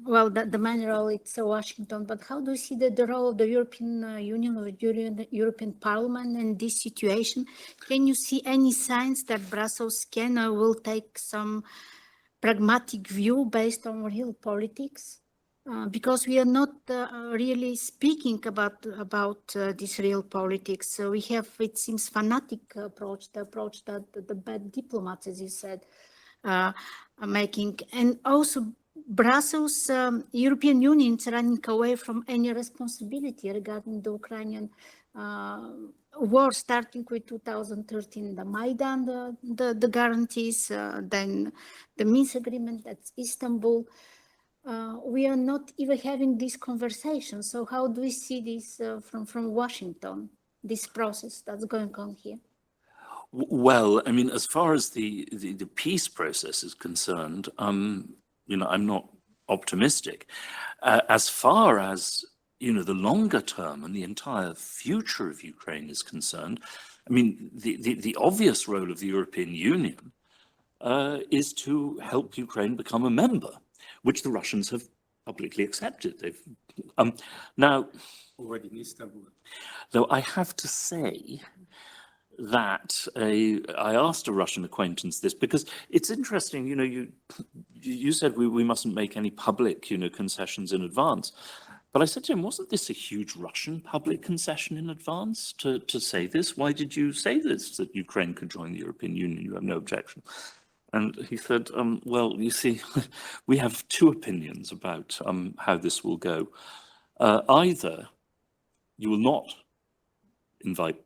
well, the main role it's Washington, but how do you see the role of the European Union or the European Parliament in this situation? Can you see any signs that Brussels can or will take some pragmatic view based on real politics? Because we are not really speaking about this real politics. So we have, it seems, fanatic approach, the approach that the bad diplomats, as you said, are making. And also Brussels, European Union is running away from any responsibility regarding the Ukrainian war, starting with 2013, the Maidan, the guarantees, then the Minsk agreement, that's Istanbul. We are not even having this conversation. So how do we see this from Washington, this process that's going on here? Well, I mean, as far as the peace process is concerned, you know, I'm not optimistic. As far as, you know, the longer term and the entire future of Ukraine is concerned, I mean, the obvious role of the European Union is to help Ukraine become a member, which the Russians have publicly accepted. They've now Already in Istanbul. though I have to say that I asked a Russian acquaintance this because it's interesting, you know, you said we mustn't make any public, you know, concessions in advance. But I said to him, wasn't this a huge Russian public concession in advance to say this? Why did you say this, that Ukraine could join the European Union? You have no objection. And he said, well, you see, we have two opinions about how this will go. Either you will not invite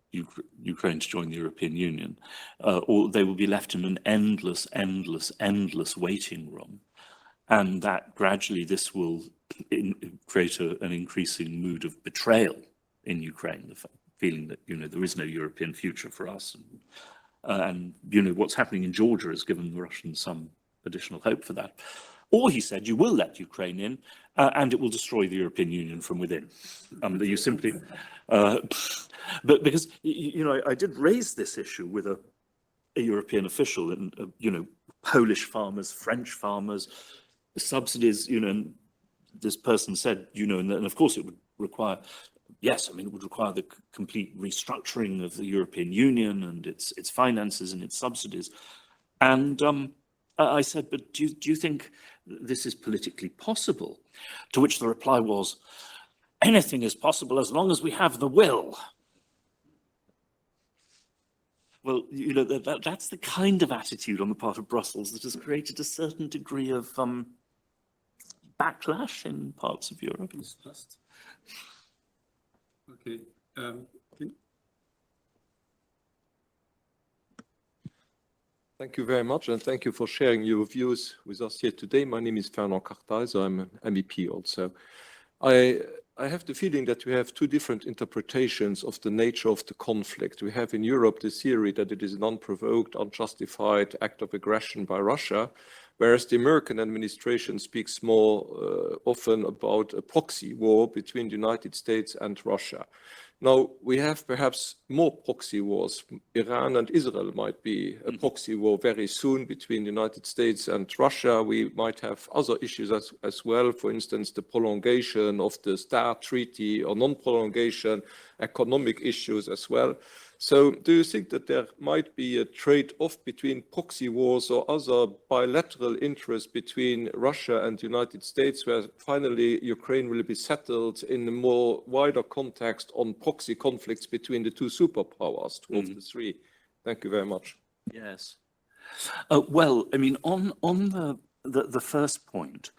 Ukraine to join the European Union, or they will be left in an endless waiting room. And that gradually this will create an increasing mood of betrayal in Ukraine, the feeling that, you know, there is no European future for us. And you know, what's happening in Georgia has given the Russians some additional hope for that. Or he said, you will let Ukraine in, and it will destroy the European Union from within. That you simply, but because, you know, I did raise this issue with a European official, and you know, Polish farmers, French farmers, subsidies, you know, and this person said, you know, and of course it would require, yes, I mean, it would require the complete restructuring of the European Union and its finances and its subsidies. And I said, but do you think this is politically possible? To which the reply was, anything is possible as long as we have the will. Well, you know, that's the kind of attitude on the part of Brussels that has created a certain degree of backlash in parts of Europe. Okay. Thank you very much, and thank you for sharing your views with us here today. My name is Fernand Carthaes. I'm an MEP also. I have the feeling that we have two different interpretations of the nature of the conflict. We have in Europe the theory that it is an unprovoked, unjustified act of aggression by Russia, whereas the American administration speaks more often about a proxy war between the United States and Russia. Now, we have perhaps more proxy wars. Iran and Israel might be a proxy war very soon between the United States and Russia. We might have other issues as well, for instance, the prolongation of the START treaty or non-prolongation, economic issues as well. So do you think that there might be a trade-off between proxy wars or other bilateral interests between Russia and the United States, where finally Ukraine will be settled in a more wider context on proxy conflicts between the two superpowers, two of the three? Thank you very much. Yes. Well, I mean, on the first point,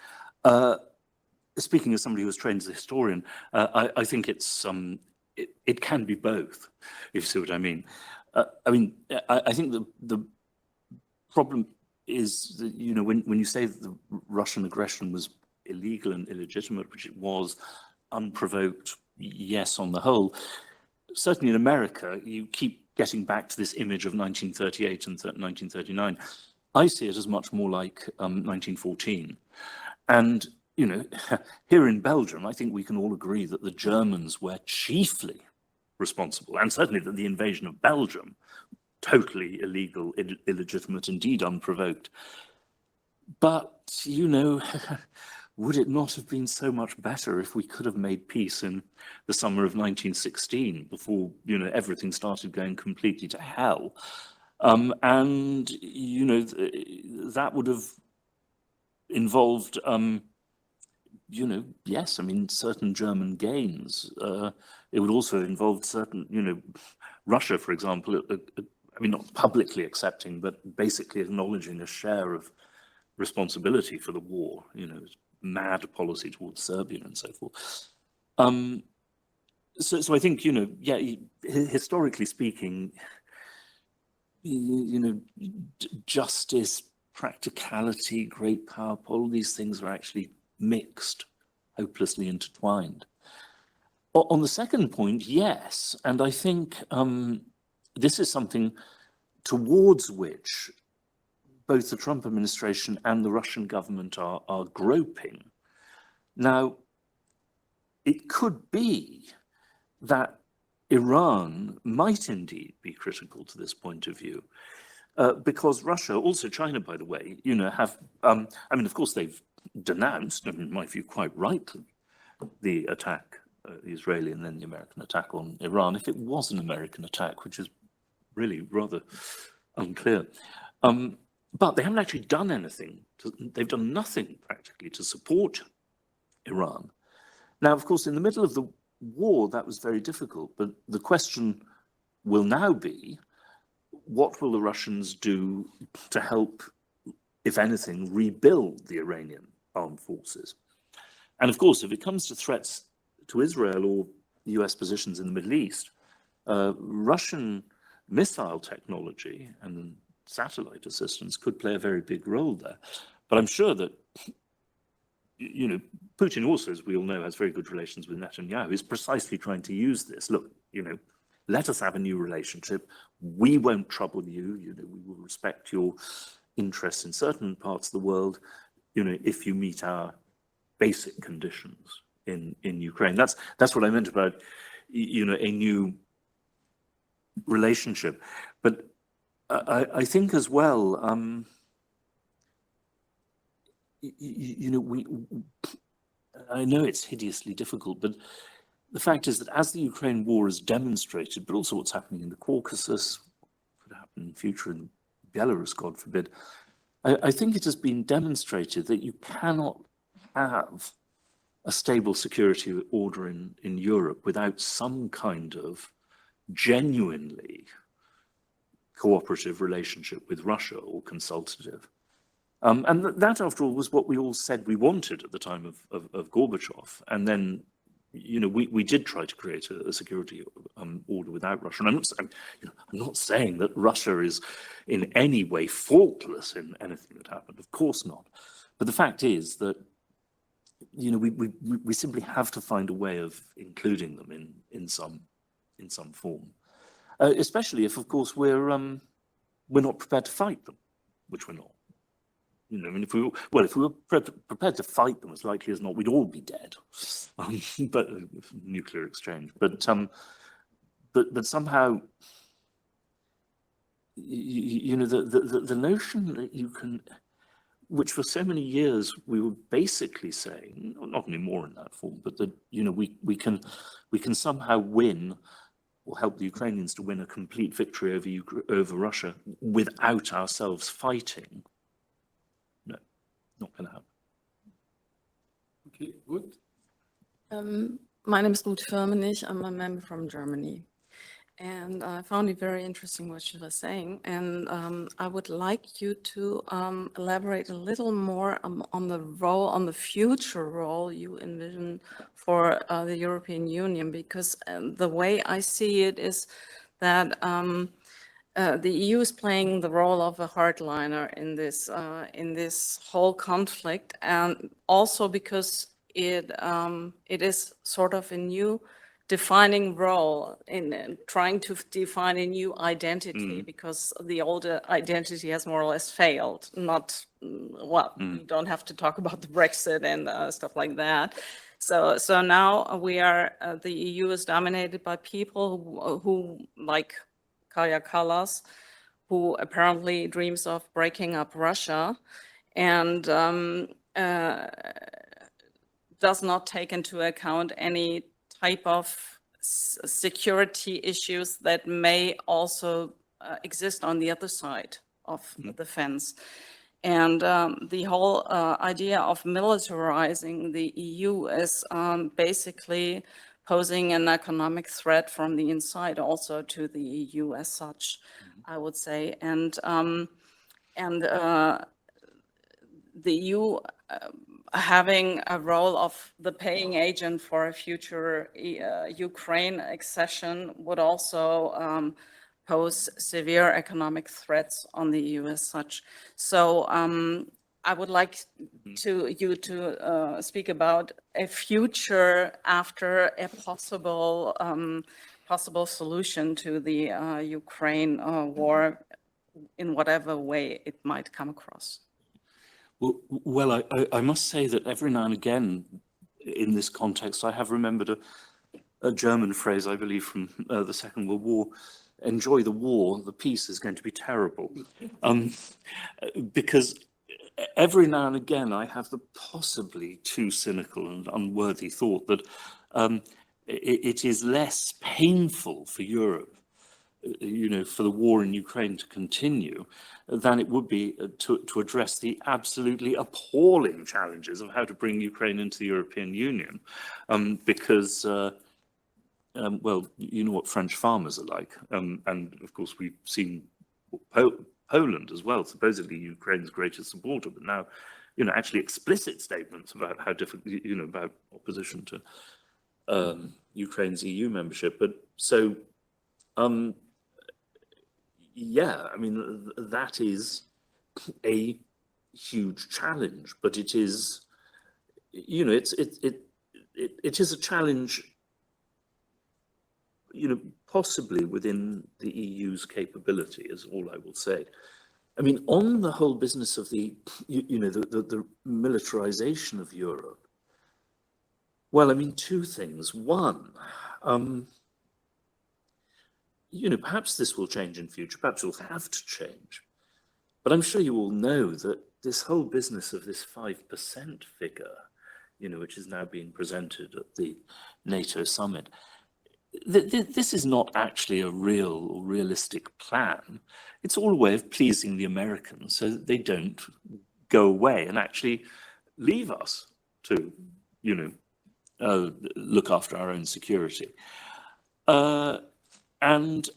speaking as somebody who was trained as a historian, I think it's it can be both, if you see what I mean. I think the problem is that, you know, when you say that the Russian aggression was illegal and illegitimate, which it was, unprovoked, yes, on the whole, certainly in America, you keep getting back to this image of 1938 and 1939. I see it as much more like 1914. And you know, here in Belgium, I think we can all agree that the Germans were chiefly responsible, and certainly that the invasion of Belgium, totally illegal, illegitimate, indeed unprovoked. But, you know, would it not have been so much better if we could have made peace in the summer of 1916 before, you know, everything started going completely to hell? And, you know, that would have involved you know, yes, I mean, certain German gains. It would also involve certain, you know, Russia, for example, I mean, not publicly accepting, but basically acknowledging a share of responsibility for the war, mad policy towards Serbia and so forth. So I think, yeah, historically speaking, justice, practicality, great power, all these things are actually mixed, hopelessly intertwined. On the second point, yes, and I think this is something towards which both the Trump administration and the Russian government are groping. Now, it could be that Iran might indeed be critical to this point of view, because Russia, also China, by the way, have, of course, they've denounced, and in my view, quite rightly, the attack, the Israeli and then the American attack on Iran, if it was an American attack, which is really rather unclear. But they haven't actually done anything. They've done nothing practically to support Iran. Now, of course, in the middle of the war, that was very difficult. But the question will now be, what will the Russians do to help, if anything, rebuild the Iranian armed forces? And of course, if it comes to threats to Israel or US positions in the Middle East, Russian missile technology and satellite assistance could play a very big role there. But I'm sure that, Putin also, as we all know, has very good relations with Netanyahu, is precisely trying to use this. Look, let us have a new relationship. We won't trouble you. We will respect your interests in certain parts of the world, if you meet our basic conditions in Ukraine. That's what I meant about, a new relationship. But I think as well, I know it's hideously difficult, but the fact is that as the Ukraine war has demonstrated, but also what's happening in the Caucasus, could happen in the future in Belarus, God forbid, I think it has been demonstrated that you cannot have a stable security order in Europe without some kind of genuinely cooperative relationship with Russia, or consultative. And that, after all, was what we all said we wanted at the time of Gorbachev. And then, we did try to create a security order without Russia. And I'm not saying that Russia is in any way faultless in anything that happened. Of course not. But the fact is that, we simply have to find a way of including them in some form. Especially if, of course, we're not prepared to fight them, which we're not. If we were prepared to fight them, as likely as not, we'd all be dead. But nuclear exchange. But somehow, the notion that you can, which for so many years we were basically saying, not anymore in that form, but that we can somehow win, or help the Ukrainians to win, a complete victory over Russia without ourselves fighting. No, not going to happen. Okay, good. My name is Ruth Firmenich. I'm a member from Germany. And I found it very interesting what you were saying. And I would like you to elaborate a little more on the role, on the future role you envision for the European Union, because the way I see it is that the EU is playing the role of a hardliner in this whole conflict, and also because it is sort of a new defining role in trying to define a new identity, because the older identity has more or less failed. Not, well, we don't have to talk about the Brexit and stuff like that. So now we are, the EU is dominated by people who like Kaja Kallas, who apparently dreams of breaking up Russia, and does not take into account any type of security issues that may also exist on the other side of the fence. And the whole idea of militarizing the EU is basically posing an economic threat from the inside also to the EU as such, I would say. And the EU having a role of the paying agent for a future Ukraine accession would also pose severe economic threats on the EU as such. So I would like you to speak about a future after a possible solution to the Ukraine war in whatever way it might come across. Well, I must say that every now and again in this context, I have remembered a German phrase, I believe, from the Second World War: enjoy the war, the peace is going to be terrible. Because every now and again I have the possibly too cynical and unworthy thought that it is less painful for Europe, for the war in Ukraine to continue than it would be to address the absolutely appalling challenges of how to bring Ukraine into the European Union. Because, well, you know what French farmers are like. And of course, we've seen Poland as well, supposedly Ukraine's greatest supporter, but now, actually explicit statements about how difficult, about opposition to Ukraine's EU membership. But so, yeah, I mean, that is a huge challenge, but it is, it is a challenge, possibly within the EU's capability, is all I will say. I mean, on the whole business of the militarization of Europe, well, I mean, two things. One, perhaps this will change in future, perhaps it will have to change. But I'm sure you all know that this whole business of this 5% figure, which is now being presented at the NATO summit, this is not actually a real or realistic plan. It's all a way of pleasing the Americans so that they don't go away and actually leave us to, look after our own security. And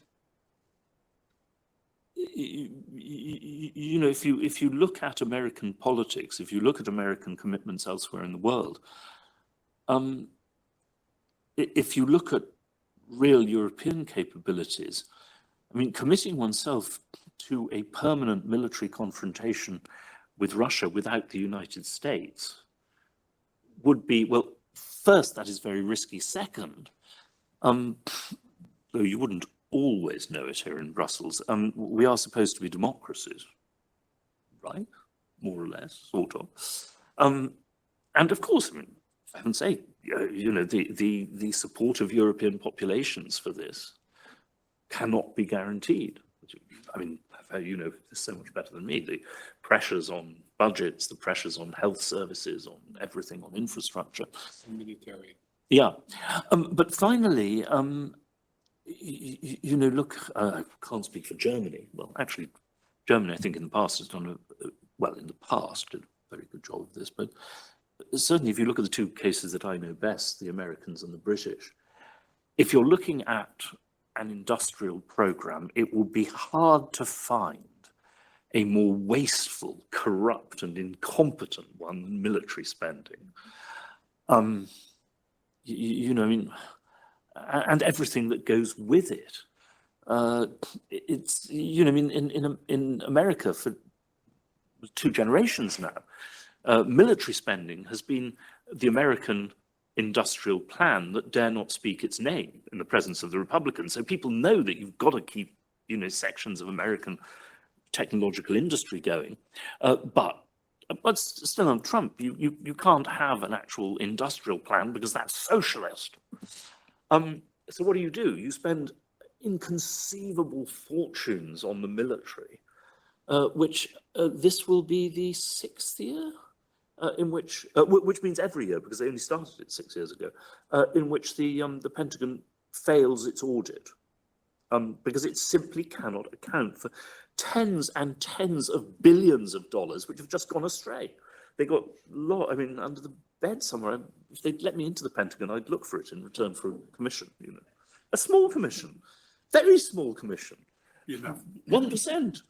if you look at American politics, if you look at American commitments elsewhere in the world, if you look at real European capabilities, I mean, committing oneself to a permanent military confrontation with Russia without the United States would be, well, first, that is very risky. Second, though you wouldn't always know it here in Brussels, we are supposed to be democracies, right? More or less, sort of. And of course, I mean, for heaven's sake, the support of European populations for this cannot be guaranteed. I mean, you know this so much better than me. The pressures on budgets, the pressures on health services, on everything, on infrastructure. Military. Yeah. But finally, look, I can't speak for Germany. Well, actually, Germany, I think in the past has done did a very good job of this. But certainly if you look at the two cases that I know best, the Americans and the British, if you're looking at an industrial program, it will be hard to find a more wasteful, corrupt and incompetent one than military spending. I mean, and everything that goes with it. It's, I mean, in America for 2 generations now, military spending has been the American industrial plan that dare not speak its name in the presence of the Republicans. So people know that you've got to keep, sections of American technological industry going. But still on Trump, you can't have an actual industrial plan because that's socialist. So what do? You spend inconceivable fortunes on the military, which this will be the 6th year in which means every year because they only started it 6 years ago, in which the Pentagon fails its audit because it simply cannot account for tens and tens of billions of dollars which have just gone astray. They got under the bed somewhere. If they'd let me into the Pentagon, I'd look for it in return for a commission. A small commission, very small commission. 1%.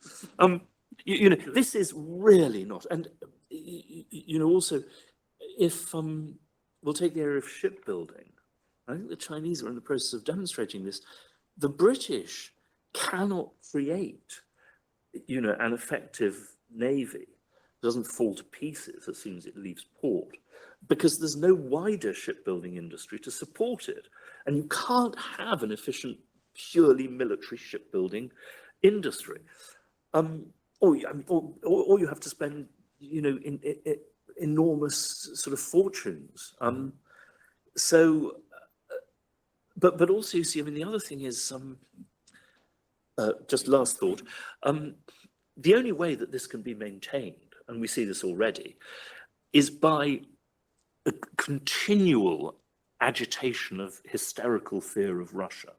This is really not. And you know, also, if we'll take the area of shipbuilding, I think the Chinese are in the process of demonstrating this. The British cannot create, you know, an effective navy. It doesn't fall to pieces as soon as it leaves port, because there's no wider shipbuilding industry to support it. And you can't have an efficient, purely military shipbuilding industry. Or you have to spend, you know, enormous sort of fortunes. But also, you see, I mean, the other thing is, just last thought, the only way that this can be maintained, and we see this already, is by a continual agitation of hysterical fear of Russia.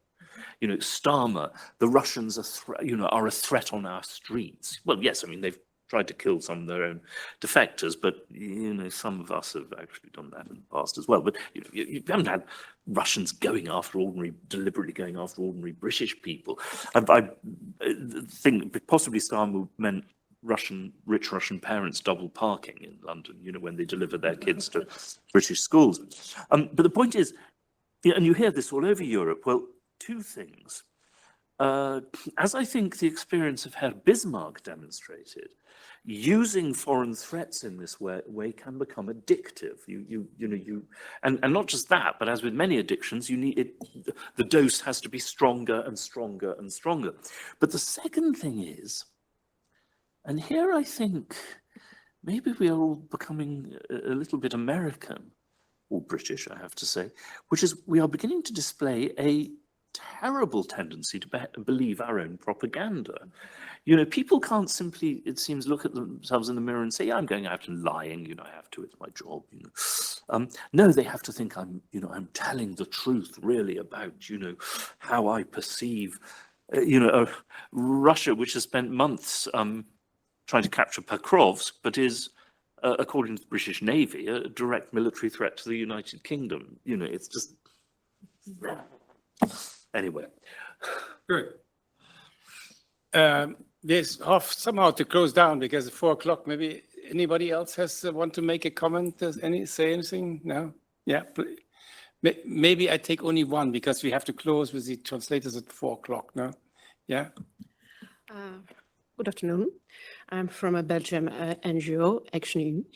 You know, Starmer, the Russians are a threat on our streets. Well, yes, I mean, they've tried to kill some of their own defectors, but, you know, some of us have actually done that in the past as well. But you haven't had Russians deliberately going after ordinary British people. I think possibly Starmer meant rich Russian parents double parking in London, you know, when they deliver their kids to British schools. But the point is, and you hear this all over Europe, well, two things. As I think the experience of Herr Bismarck demonstrated, using foreign threats in this way can become addictive. And not just that, but as with many addictions, the dose has to be stronger and stronger and stronger. But the second thing is, and here I think maybe we are all becoming a little bit American, or British, I have to say, which is we are beginning to display a terrible tendency to believe our own propaganda. You know, people can't simply, it seems, look at themselves in the mirror and say, yeah, I'm going out and lying, you know, I have to, it's my job, you know. No, they have to think I'm telling the truth really about, you know, how I perceive, you know, Russia, which has spent months trying to capture Pokrovsk, but is, according to the British Navy, a direct military threat to the United Kingdom. You know, it's just, anyway. Good. There's off somehow to close down because it's 4 o'clock. Maybe anybody else want to make a comment? Say anything? No? Yeah. Maybe I take only one because we have to close with the translators at 4 o'clock. No? Yeah. Good afternoon. I'm from a Belgian NGO, Action,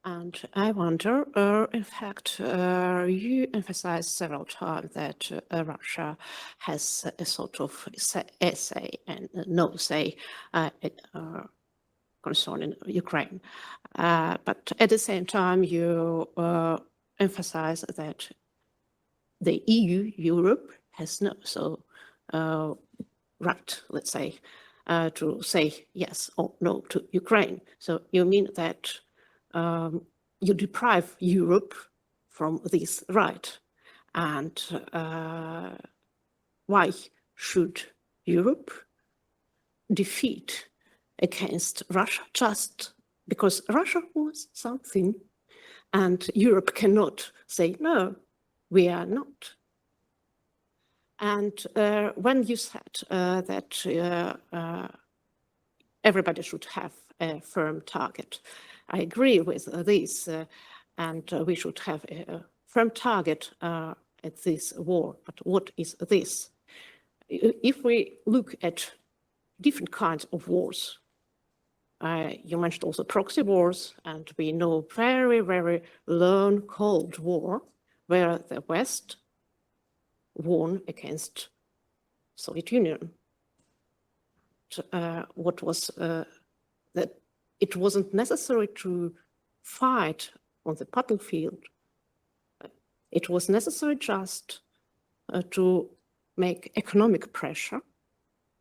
and I wonder, in fact, you emphasized several times that Russia has a sort of essay and no say concerning Ukraine. But at the same time, you emphasize that the EU, Europe, has no right, let's say, to say yes or no to Ukraine. So you mean that you deprive Europe from this right. And why should Europe defeat against Russia just because Russia wants something and Europe cannot say, no, we are not? And when you said that everybody should have a firm target, I agree with this, and we should have a firm target at this war. But what is this? If we look at different kinds of wars, you mentioned also proxy wars, and we know very, very long Cold War, where the West won against Soviet Union. What was that it wasn't necessary to fight on the battlefield. It was necessary just to make economic pressure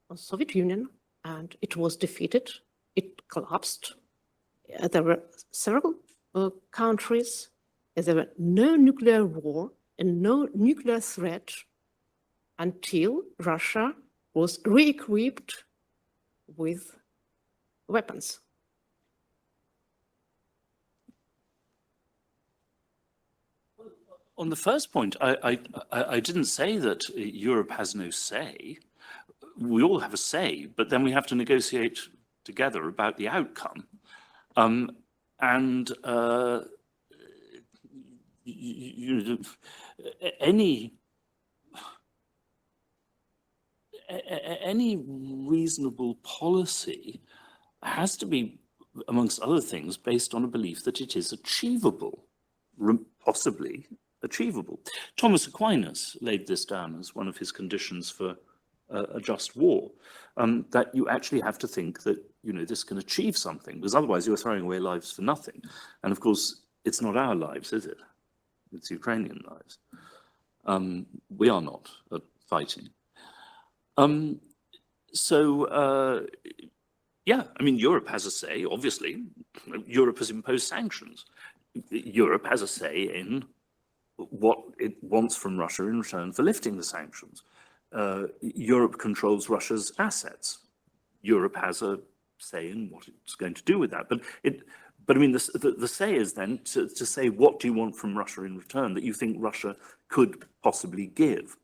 on Soviet Union, and it was defeated. It collapsed. There were several countries. There were no nuclear war and no nuclear threat until Russia was re-equipped with weapons. On the first point, I didn't say that Europe has no say. We all have a say, but then we have to negotiate together about the outcome. and any reasonable policy has to be, amongst other things, based on a belief that it is achievable, possibly achievable. Thomas Aquinas laid this down as one of his conditions for a just war, that you actually have to think that, you know, this can achieve something, because otherwise you're throwing away lives for nothing. And of course, it's not our lives, is it? It's Ukrainian lives. We are not fighting. Yeah, I mean, Europe has a say, obviously. Europe has imposed sanctions. Europe has a say in what it wants from Russia in return for lifting the sanctions. Europe controls Russia's assets. Europe has a say in what it's going to do with that. But I mean, the say is then to say, what do you want from Russia in return that you think Russia could possibly give?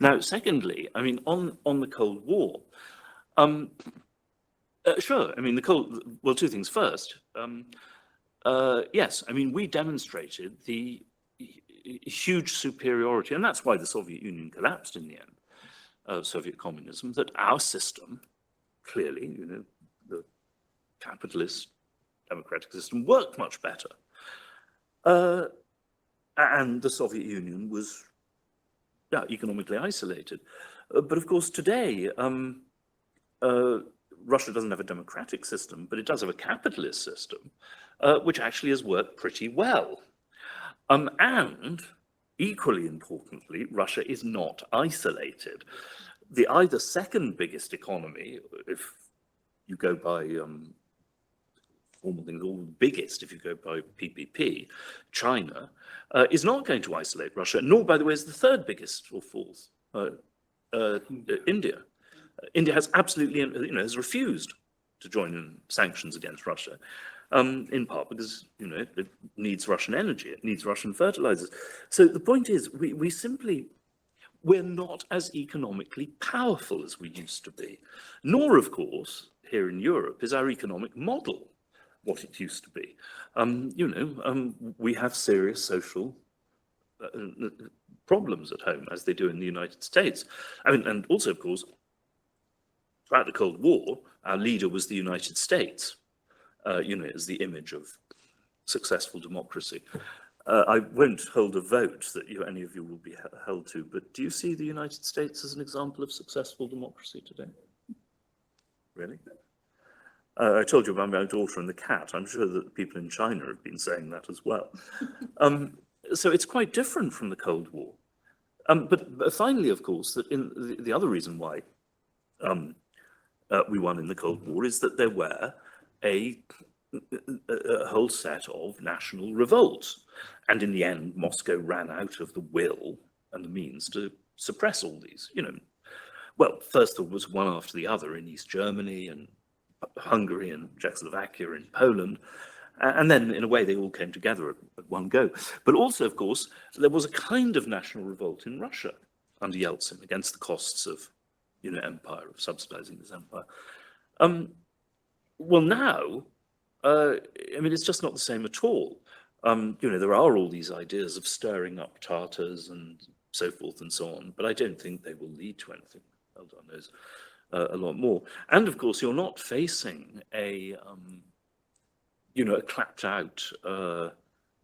Now, secondly, I mean, on the Cold War, sure, I mean, well, two things. First, yes, I mean, we demonstrated the huge superiority, and that's why the Soviet Union collapsed in the end, Soviet communism, that our system, clearly, you know, the capitalist democratic system worked much better. And the Soviet Union was economically isolated. But of course, today, Russia doesn't have a democratic system, but it does have a capitalist system, which actually has worked pretty well. And equally importantly, Russia is not isolated. The either second biggest economy, if you go by formal things, or biggest if you go by PPP, China, is not going to isolate Russia, nor, by the way, is the third biggest or fourth, India. India has absolutely, you know, has refused to join in sanctions against Russia, in part because, you know, it needs Russian energy, it needs Russian fertilizers. So the point is, we're not as economically powerful as we used to be, nor, of course, here in Europe is our economic model what it used to be. You know, we have serious social problems at home, as they do in the United States. I mean, and also, of course, throughout the Cold War, our leader was the United States, you know, as the image of successful democracy. I won't hold a vote that any of you will be held to, but do you see the United States as an example of successful democracy today? Really? I told you about my daughter and the cat. I'm sure that people in China have been saying that as well. So it's quite different from the Cold War. But finally, of course, that in the other reason why we won in the Cold War is that there were a whole set of national revolts. And in the end, Moscow ran out of the will and the means to suppress all these, you know. Well, first there was one after the other in East Germany and Hungary and Czechoslovakia and Poland. And then, in a way, they all came together at one go. But also, of course, there was a kind of national revolt in Russia under Yeltsin against the costs of, you know, empire, of subsidizing this empire. Well, now, I mean, it's just not the same at all. You know, there are all these ideas of stirring up Tatars and so forth and so on, but I don't think they will lead to anything. Eldar knows a lot more. And of course, you're not facing a, you know, a clapped out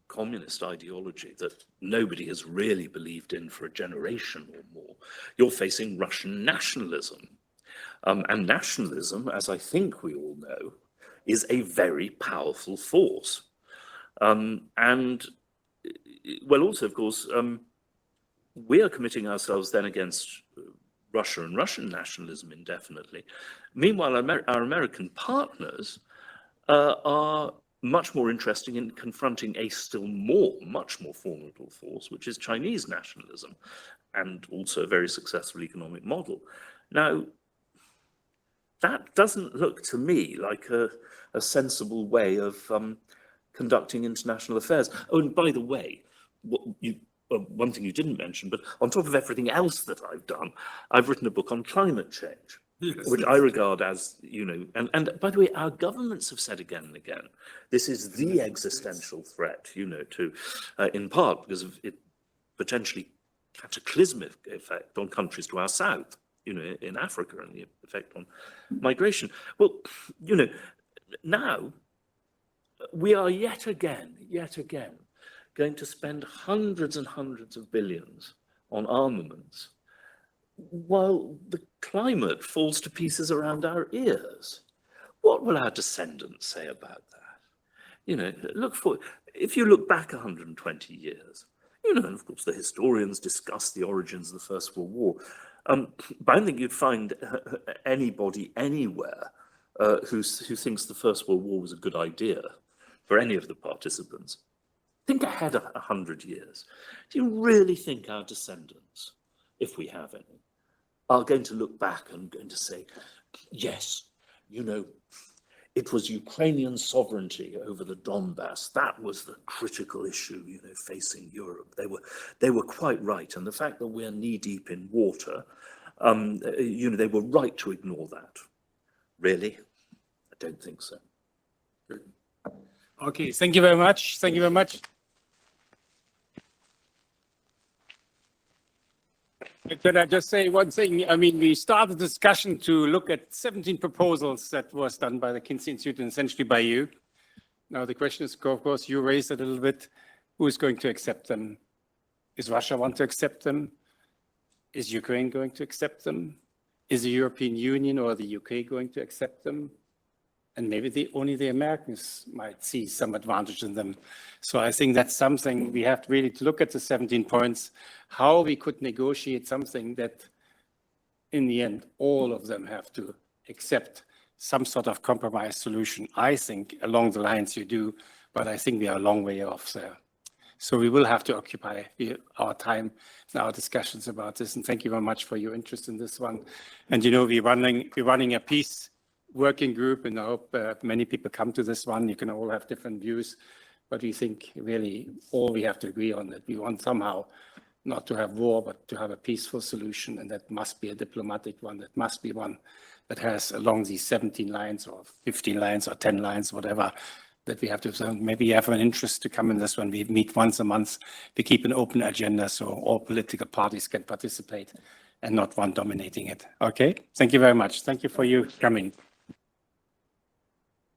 communist ideology that nobody has really believed in for a generation or more. You're facing Russian nationalism. And nationalism, as I think we all know, is a very powerful force. And, well, also, of course, we are committing ourselves then against Russia and Russian nationalism indefinitely. Meanwhile, our American partners are much more interested in confronting a still much more formidable force, which is Chinese nationalism, and also a very successful economic model. Now, that doesn't look to me like a sensible way of conducting international affairs. Oh, and by the way, one thing you didn't mention, but on top of everything else that I've done, I've written a book on climate change. which I regard as, you know, and by the way, our governments have said again and again, this is the existential threat, you know, to, in part because of it potentially cataclysmic effect on countries to our south, you know, in Africa, and the effect on migration. Well, you know, now we are yet again going to spend hundreds and hundreds of billions on armaments while the climate falls to pieces around our ears. What will our descendants say about that? You know, if you look back 120 years, you know, and of course the historians discuss the origins of the First World War, but I don't think you'd find anybody anywhere who thinks the First World War was a good idea for any of the participants. Think ahead 100 years. Do you really think our descendants, if we have any, are going to look back and going to say, yes, you know, it was Ukrainian sovereignty over the Donbass. That was the critical issue, you know, facing Europe. They were quite right. And the fact that we're knee deep in water, you know, they were right to ignore that. Really? I don't think so. Okay, thank you very much. Thank you very much. Could I just say one thing? I mean, we started the discussion to look at 17 proposals that was done by the Quincy Institute and essentially by you. Now, the question is, of course, you raised it a little bit. Who is going to accept them? Is Russia want to accept them? Is Ukraine going to accept them? Is the European Union or the UK going to accept them? And maybe only the Americans might see some advantage in them. So I think that's something we have really to look at the 17 points, how we could negotiate something that in the end, all of them have to accept some sort of compromise solution. I think along the lines you do, but I think we are a long way off there. So we will have to occupy our time in our discussions about this. And thank you very much for your interest in this one. And you know, we're running a peace working group, and I hope many people come to this one. You can all have different views, but we think really all we have to agree on that we want somehow not to have war, but to have a peaceful solution, and that must be a diplomatic one. That must be one that has along these 17 lines or 15 lines or 10 lines, whatever, that we have to. So maybe you have an interest to come in this one. We meet once a month. We keep an open agenda so all political parties can participate and not one dominating it. Okay, thank you very much. Thank you for you coming.